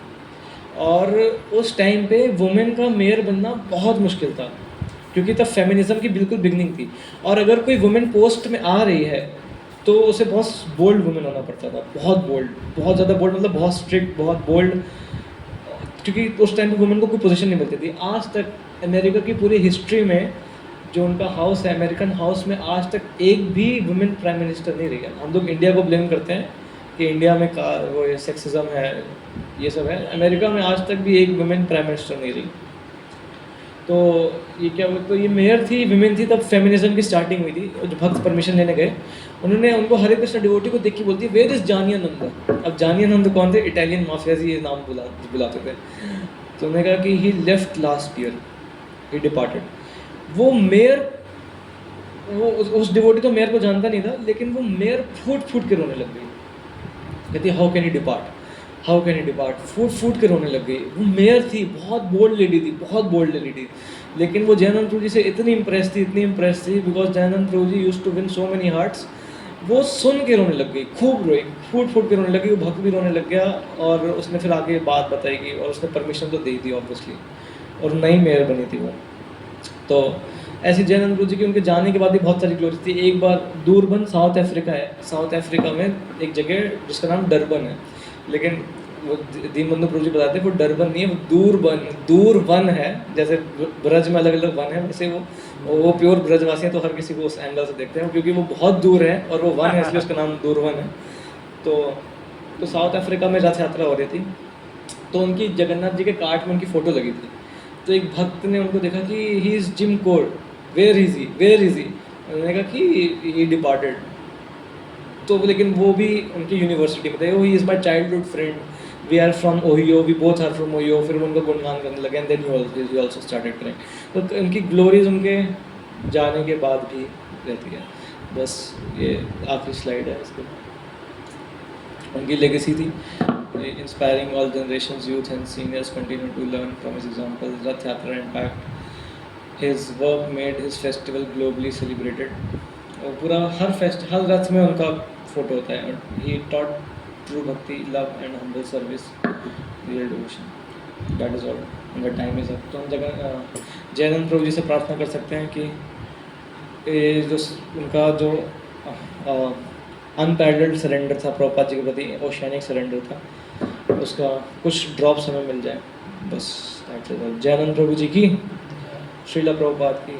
और उस टाइम पे वुमेन का मेयर बनना बहुत मुश्किल था, क्योंकि तब फेमिनिज्म की बिल्कुल बिगनिंग थी। और अगर कोई वुमेन पोस्ट में आ रही है तो उसे बहुत बोल्ड वुमेन होना पड़ता था, बहुत बोल्ड, बहुत ज़्यादा बोल्ड, मतलब बहुत स्ट्रिक्ट, बहुत बोल्ड, क्योंकि उस टाइम पे वुमेन को कोई पोजीशन नहीं मिलती थी। आज तक अमेरिका की पूरी हिस्ट्री में जो उनका हाउस है, अमेरिकन हाउस में, आज तक एक भी वुमेन प्राइम मिनिस्टर नहीं रही है। हम लोग इंडिया को ब्लेम करते हैं कि इंडिया में वो सेक्सिज्म है, ये सब है। अमेरिका में आज तक भी एक वुमेन प्राइम मिनिस्टर नहीं रही। तो ये क्या, तो ये मेयर थी, विमेन थी, तब फेमिनिज्म की स्टार्टिंग हुई थी। जो भक्त परमिशन लेने गए, उनको हरे कृष्ण डिवोटी को देख के बोलती है वेयर इज जानियानंद। अब जानियानंद कौन थे? इटालियन माफिया जी ये नाम बुलाते थे। तो उन्होंने कहा कि ही लेफ्ट लास्ट ईयर, ही डिपार्टेड। वो मेयर, वो उस डिवोटी तो मेयर को जानता नहीं था, लेकिन वो मेयर फूट फूट के रोने लग गई। कहती how can he depart, how can he depart, फूट फूट के रोने लग गई। वो मेयर थी, बहुत बोल्ड लेडी थी, बहुत बोल्ड लेडी थी, लेकिन वो जयानंद प्रभु जी से इतनी इम्प्रेस थी, इतनी इम्प्रेस थी, because Jayanand Prabhu ji used to win so many hearts. वो सुन के रोने लग गई, खूब रोई, फूट फूट के रोने लगी, वो भक्त भी रोने लग गया। और उसने फिर आगे बात बताई कि, और उसने परमिशन तो दे दी ऑब्वियसली, और नई मेयर बनी थी वो। तो ऐसी जयानंद प्रभु जी की उनके जाने के बाद भी बहुत सारी ग्लोरी थी। एक बार दूरबन, साउथ अफ्रीका है, साउथ अफ्रीका में एक जगह जिसका नाम डरबन है, लेकिन वो दीनबंधु प्रभु जी बताते हैं वो डरबन नहीं है, वो दूरबन, दूरवन है। जैसे ब्रज में अलग अलग वन है, वैसे वो प्योर ब्रजवासी है, तो हर किसी को उस एंगल से देखते हैं, क्योंकि वो बहुत दूर है और वो वन है, इसलिए उसका नाम दूरवन है। तो साउथ अफ्रीका में रथ यात्रा हो रही थी, तो उनकी जगन्नाथ जी के काट में उनकी फ़ोटो लगी थी। तो एक भक्त ने उनको देखा कि he is gym code, where is he, where is he. उन्होंने कहा कि ही डिपार्टेड। तो लेकिन वो भी उनकी यूनिवर्सिटी में थे, वो he is my childhood friend, we are from Ohio, we both are from Ohio. फिर वो उनको गुणगान करने लगे, and then he also started caring. तो उनकी ग्लोरीज उनके जाने के बाद भी रहती है। बस ये आखिरी स्लाइड है इसके। उनकी लेगेसी थी, inspiring all generations, youth and seniors continue to learn from his example, Rath Yatra impact, his work made his festival globally celebrated. और पूरा हर रथ में उनका फोटो होता है। और ही टॉट ट्रू भक्ति, love and humble service, real devotion. That is all, उनका time is up. तो हम जयानंद प्रभु जी से प्रार्थना कर सकते हैं कि जो उनका जो अनपैरेलल्ड सरेंडर था प्रभुपाद जी के प्रति, ओशियानिक सरेंडर था, उसका कुछ ड्रॉप्स हमें मिल जाए। बस दैट्स इट। जयानंद प्रभु जी की, श्रीला प्रभुपाद की।